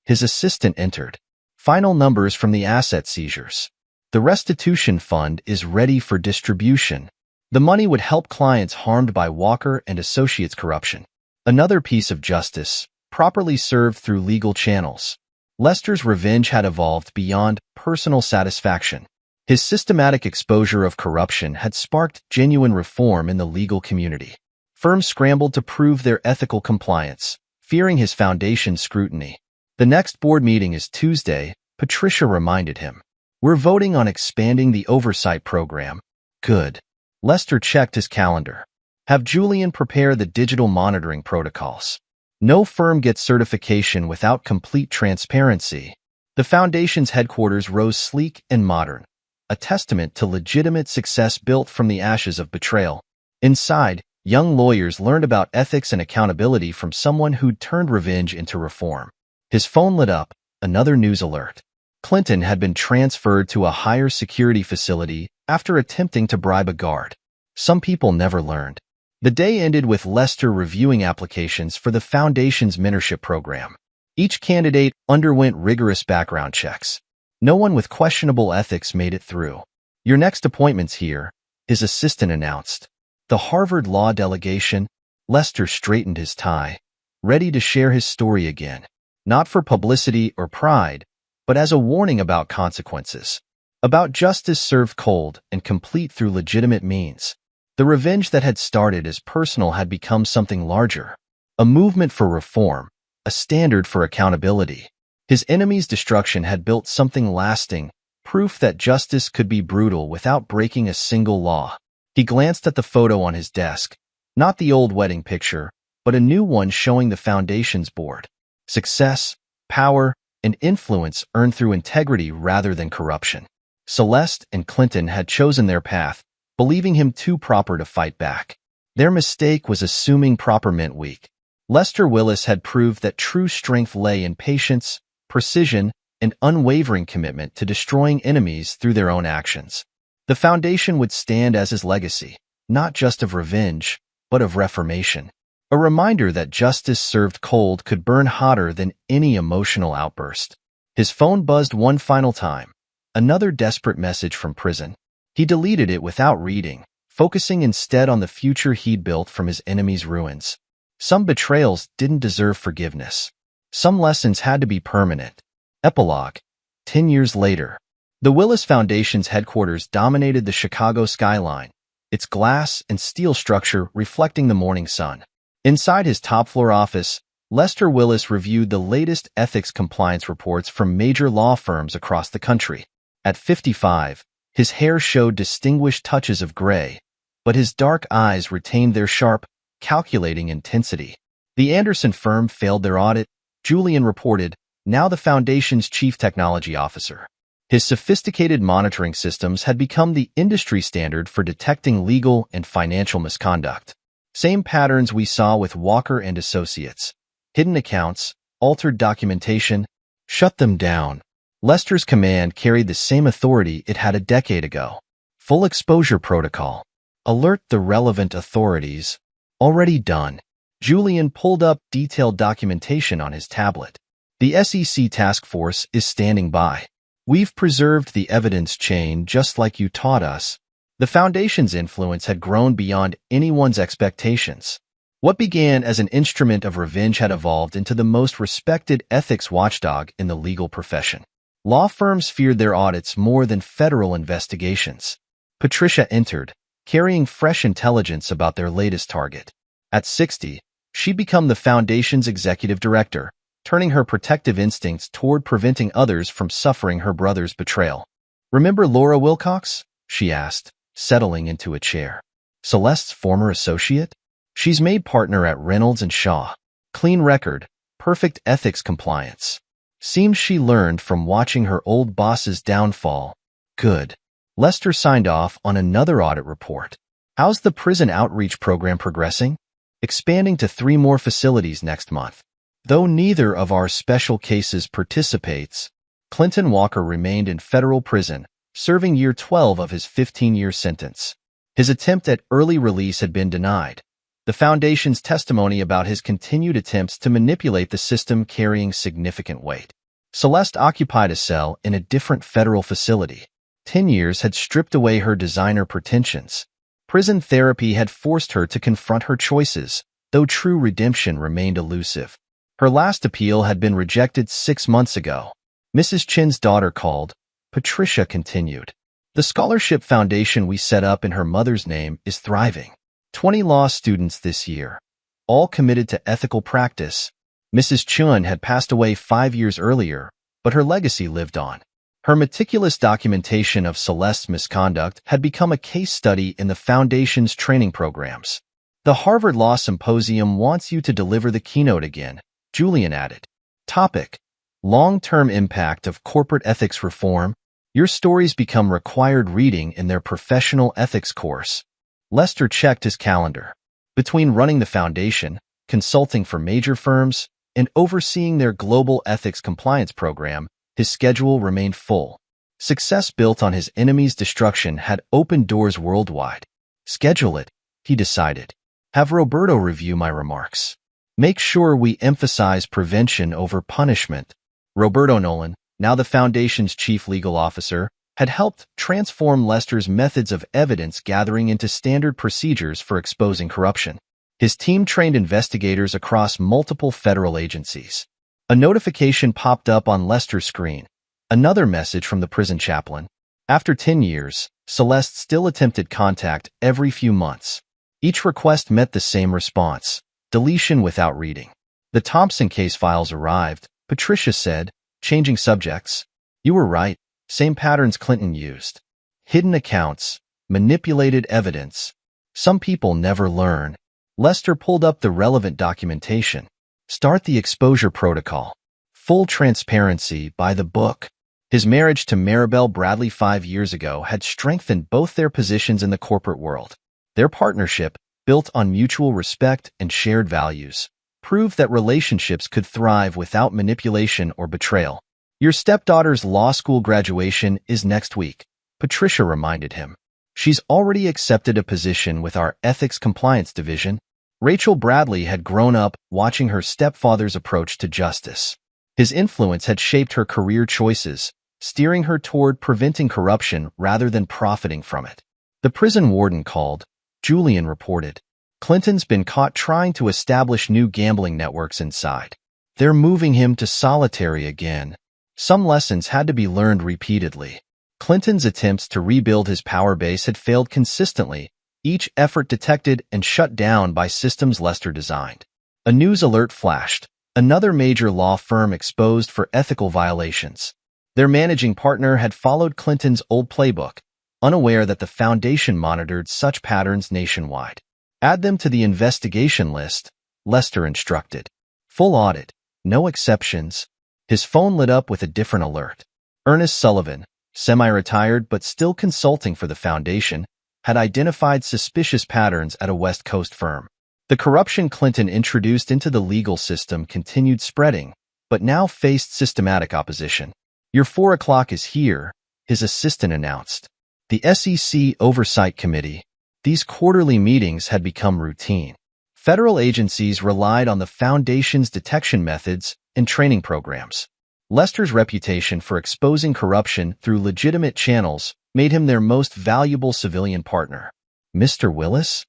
His assistant entered. Final numbers from the asset seizures. The restitution fund is ready for distribution. The money would help clients harmed by Walker and Associates corruption. Another piece of justice, properly served through legal channels. Lester's revenge had evolved beyond personal satisfaction. His systematic exposure of corruption had sparked genuine reform in the legal community. Firms scrambled to prove their ethical compliance, fearing his foundation's scrutiny. The next board meeting is Tuesday, Patricia reminded him. We're voting on expanding the oversight program. Good. Lester checked his calendar. Have Julian prepare the digital monitoring protocols. No firm gets certification without complete transparency. The foundation's headquarters rose sleek and modern, a testament to legitimate success built from the ashes of betrayal. Inside, young lawyers learned about ethics and accountability from someone who'd turned revenge into reform. His phone lit up, another news alert. Clinton had been transferred to a higher security facility after attempting to bribe a guard. Some people never learned. The day ended with Lester reviewing applications for the foundation's mentorship program. Each candidate underwent rigorous background checks. No one with questionable ethics made it through. Your next appointment's here, his assistant announced. The Harvard Law delegation. Lester straightened his tie, ready to share his story again. Not for publicity or pride, but as a warning about consequences. About justice served cold and complete through legitimate means. The revenge that had started as personal had become something larger. A movement for reform, a standard for accountability. His enemy's destruction had built something lasting, proof that justice could be brutal without breaking a single law. He glanced at the photo on his desk. Not the old wedding picture, but a new one showing the foundation's board. Success, power, and influence earned through integrity rather than corruption. Celeste and Clinton had chosen their path, believing him too proper to fight back. Their mistake was assuming proper meant weak. Lester Willis had proved that true strength lay in patience, precision, and unwavering commitment to destroying enemies through their own actions. The foundation would stand as his legacy, not just of revenge, but of reformation. A reminder that justice served cold could burn hotter than any emotional outburst. His phone buzzed one final time. Another desperate message from prison. He deleted it without reading, focusing instead on the future he'd built from his enemy's ruins. Some betrayals didn't deserve forgiveness. Some lessons had to be permanent. Epilogue. 10 years later. The Willis Foundation's headquarters dominated the Chicago skyline, its glass and steel structure reflecting the morning sun. Inside his top-floor office, Lester Willis reviewed the latest ethics compliance reports from major law firms across the country. At 55, his hair showed distinguished touches of gray, but his dark eyes retained their sharp, calculating intensity. The Anderson firm failed their audit, Julian reported, now the foundation's chief technology officer. His sophisticated monitoring systems had become the industry standard for detecting legal and financial misconduct. Same patterns we saw with Walker and Associates. Hidden accounts, altered documentation, shut them down. Lester's command carried the same authority it had a decade ago. Full exposure protocol. Alert the relevant authorities. Already done. Julian pulled up detailed documentation on his tablet. The SEC task force is standing by. We've preserved the evidence chain just like you taught us. The foundation's influence had grown beyond anyone's expectations. What began as an instrument of revenge had evolved into the most respected ethics watchdog in the legal profession. Law firms feared their audits more than federal investigations. Patricia entered, carrying fresh intelligence about their latest target. At 60, she'd become the foundation's executive director, turning her protective instincts toward preventing others from suffering her brother's betrayal. "Remember Laura Wilcox?" she asked, settling into a chair. "Celeste's former associate? She's made partner at Reynolds and Shaw. Clean record, perfect ethics compliance. Seems she learned from watching her old boss's downfall. Good." Lester signed off on another audit report. "How's the prison outreach program progressing?" "Expanding to 3 more facilities next month. Though neither of our special cases participates." Clinton Walker remained in federal prison, serving year 12 of his 15-year sentence. His attempt at early release had been denied. The foundation's testimony about his continued attempts to manipulate the system carrying significant weight. Celeste occupied a cell in a different federal facility. 10 years had stripped away her designer pretensions. Prison therapy had forced her to confront her choices, though true redemption remained elusive. Her last appeal had been rejected 6 months ago. Mrs. Chin's daughter called. Patricia continued. The scholarship foundation we set up in her mother's name is thriving. 20 law students this year, all committed to ethical practice. Mrs. Chun had passed away 5 years earlier, but her legacy lived on. Her meticulous documentation of Celeste's misconduct had become a case study in the Foundation's training programs. The Harvard Law Symposium wants you to deliver the keynote again, Julian added. Topic: Long-term impact of corporate ethics reform. Your stories become required reading in their professional ethics course. Lester checked his calendar. Between running the foundation, consulting for major firms, and overseeing their global ethics compliance program, his schedule remained full. Success built on his enemy's destruction had opened doors worldwide. Schedule it, he decided. Have Roberto review my remarks. Make sure we emphasize prevention over punishment. Roberto Nolan, now the Foundation's chief legal officer, had helped transform Lester's methods of evidence gathering into standard procedures for exposing corruption. His team trained investigators across multiple federal agencies. A notification popped up on Lester's screen. Another message from the prison chaplain. After 10 years, Celeste still attempted contact every few months. Each request met the same response: deletion without reading. The Thompson case files arrived. Patricia said, changing subjects. You were right. Same patterns Clinton used. Hidden accounts, manipulated evidence. Some people never learn. Lester pulled up the relevant documentation. Start the exposure protocol. Full transparency by the book. His marriage to Maribel Bradley 5 years ago had strengthened both their positions in the corporate world. Their partnership, built on mutual respect and shared values, proved that relationships could thrive without manipulation or betrayal. Your stepdaughter's law school graduation is next week, Patricia reminded him. She's already accepted a position with our ethics compliance division. Rachel Bradley had grown up watching her stepfather's approach to justice. His influence had shaped her career choices, steering her toward preventing corruption rather than profiting from it. The prison warden called. Julian reported. Clinton's been caught trying to establish new gambling networks inside. They're moving him to solitary again. Some lessons had to be learned repeatedly. Clinton's attempts to rebuild his power base had failed consistently, each effort detected and shut down by systems Lester designed. A news alert flashed. Another major law firm exposed for ethical violations. Their managing partner had followed Clinton's old playbook, unaware that the Foundation monitored such patterns nationwide. Add them to the investigation list, Lester instructed. Full audit, no exceptions. His phone lit up with a different alert. Ernest Sullivan, semi-retired but still consulting for the Foundation, had identified suspicious patterns at a West Coast firm. The corruption Clinton introduced into the legal system continued spreading, but now faced systematic opposition. Your 4 o'clock is here, his assistant announced. The SEC Oversight Committee. These quarterly meetings had become routine. Federal agencies relied on the Foundation's detection methods and training programs. Lester's reputation for exposing corruption through legitimate channels made him their most valuable civilian partner. Mr. Willis?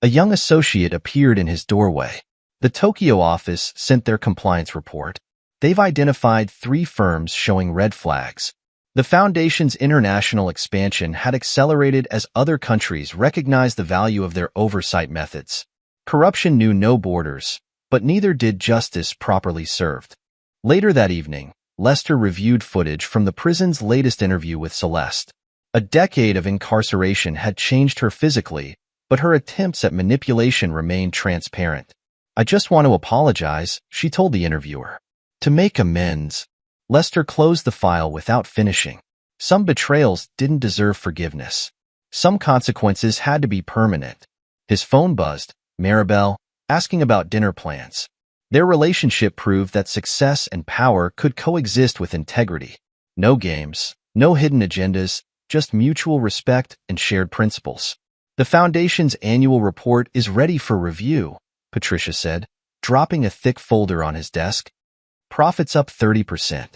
A young associate appeared in his doorway. The Tokyo office sent their compliance report. They've identified 3 firms showing red flags. The Foundation's international expansion had accelerated as other countries recognized the value of their oversight methods. Corruption knew no borders, but neither did justice properly served. Later that evening, Lester reviewed footage from the prison's latest interview with Celeste. A decade of incarceration had changed her physically, but her attempts at manipulation remained transparent. I just want to apologize, she told the interviewer. To make amends. Lester closed the file without finishing. Some betrayals didn't deserve forgiveness. Some consequences had to be permanent. His phone buzzed. Maribel, asking about dinner plans. Their relationship proved that success and power could coexist with integrity. No games, no hidden agendas, just mutual respect and shared principles. The Foundation's annual report is ready for review, Patricia said, dropping a thick folder on his desk. Profits up 30%.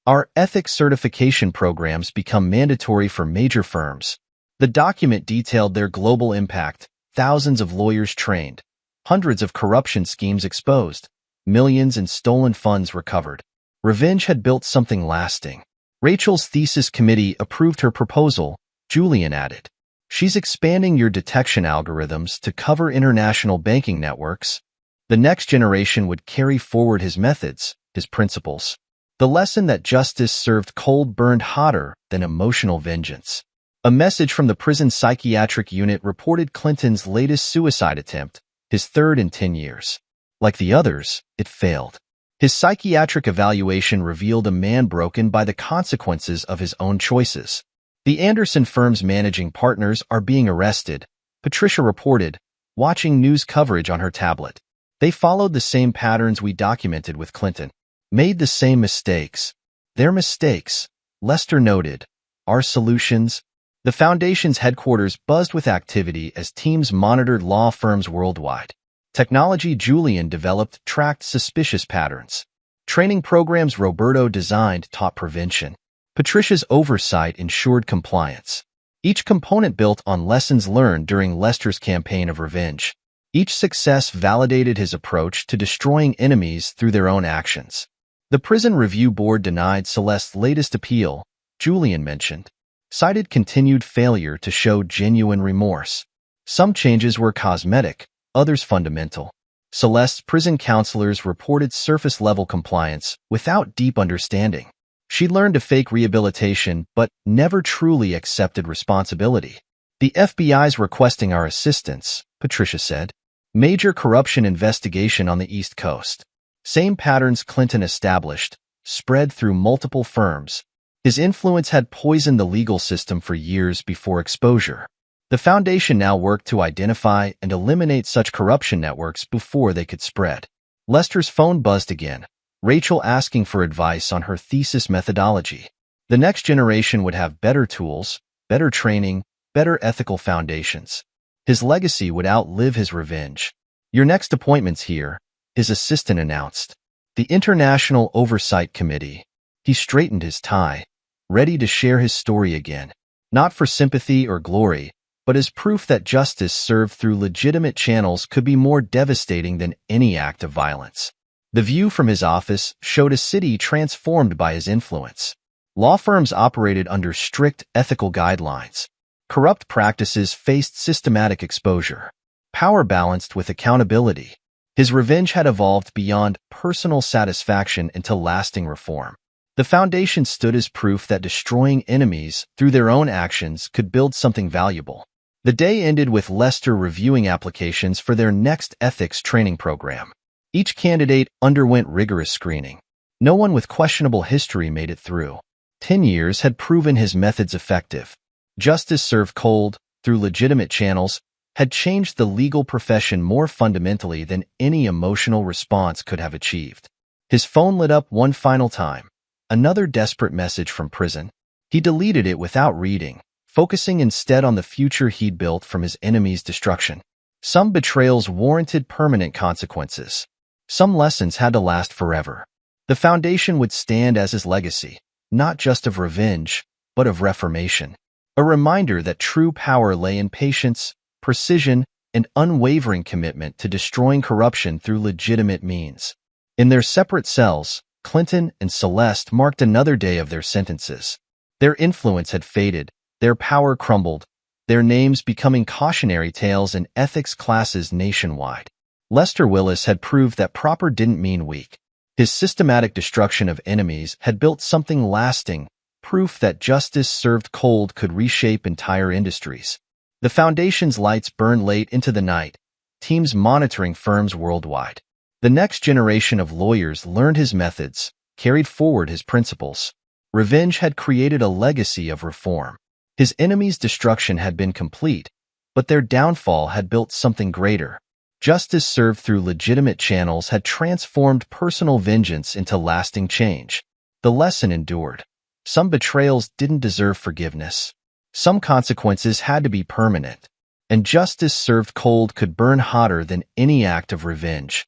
Our ethics certification programs become mandatory for major firms. The document detailed their global impact, thousands of lawyers trained, hundreds of corruption schemes exposed, millions in stolen funds recovered. Revenge had built something lasting. Rachel's thesis committee approved her proposal, Julian added. She's expanding your detection algorithms to cover international banking networks. The next generation would carry forward his methods, his principles. The lesson that justice served cold burned hotter than emotional vengeance. A message from the prison psychiatric unit reported Clinton's latest suicide attempt, his third in 10 years. Like the others, it failed. His psychiatric evaluation revealed a man broken by the consequences of his own choices. The Anderson firm's managing partners are being arrested, Patricia reported, watching news coverage on her tablet. They followed the same patterns we documented with Clinton. Made the same mistakes. Their mistakes, Lester noted, are solutions. The foundation's headquarters buzzed with activity as teams monitored law firms worldwide. Technology Julian developed tracked suspicious patterns. Training programs Roberto designed taught prevention. Patricia's oversight ensured compliance. Each component built on lessons learned during Lester's campaign of revenge. Each success validated his approach to destroying enemies through their own actions. The Prison Review Board denied Celeste's latest appeal, Julian mentioned, cited continued failure to show genuine remorse. Some changes were cosmetic, others fundamental. Celeste's prison counselors reported surface-level compliance without deep understanding. She learned to fake rehabilitation but never truly accepted responsibility. The FBI's requesting our assistance, Patricia said. Major corruption investigation on the East Coast. Same patterns Clinton established, spread through multiple firms. His influence had poisoned the legal system for years before exposure. The foundation now worked to identify and eliminate such corruption networks before they could spread. Lester's phone buzzed again, Rachel asking for advice on her thesis methodology. The next generation would have better tools, better training, better ethical foundations. His legacy would outlive his revenge. Your next appointment's here, his assistant announced. The International Oversight Committee. He straightened his tie, ready to share his story again. Not for sympathy or glory, but as proof that justice served through legitimate channels could be more devastating than any act of violence. The view from his office showed a city transformed by his influence. Law firms operated under strict ethical guidelines. Corrupt practices faced systematic exposure. Power balanced with accountability. His revenge had evolved beyond personal satisfaction into lasting reform. The foundation stood as proof that destroying enemies through their own actions could build something valuable. The day ended with Lester reviewing applications for their next ethics training program. Each candidate underwent rigorous screening. No one with questionable history made it through. 10 years had proven his methods effective. Justice served cold, through legitimate channels, had changed the legal profession more fundamentally than any emotional response could have achieved. His phone lit up one final time. Another desperate message from prison. He deleted it without reading, focusing instead on the future he'd built from his enemy's destruction. Some betrayals warranted permanent consequences. Some lessons had to last forever. The foundation would stand as his legacy, not just of revenge, but of reformation. A reminder that true power lay in patience, precision, and unwavering commitment to destroying corruption through legitimate means. In their separate cells, Clinton and Celeste marked another day of their sentences. Their influence had faded, their power crumbled, their names becoming cautionary tales in ethics classes nationwide. Lester Willis had proved that proper didn't mean weak. His systematic destruction of enemies had built something lasting, proof that justice served cold could reshape entire industries. The foundation's lights burned late into the night, teams monitoring firms worldwide. The next generation of lawyers learned his methods, carried forward his principles. Revenge had created a legacy of reform. His enemies' destruction had been complete, but their downfall had built something greater. Justice served through legitimate channels had transformed personal vengeance into lasting change. The lesson endured. Some betrayals didn't deserve forgiveness. Some consequences had to be permanent. And justice served cold could burn hotter than any act of revenge.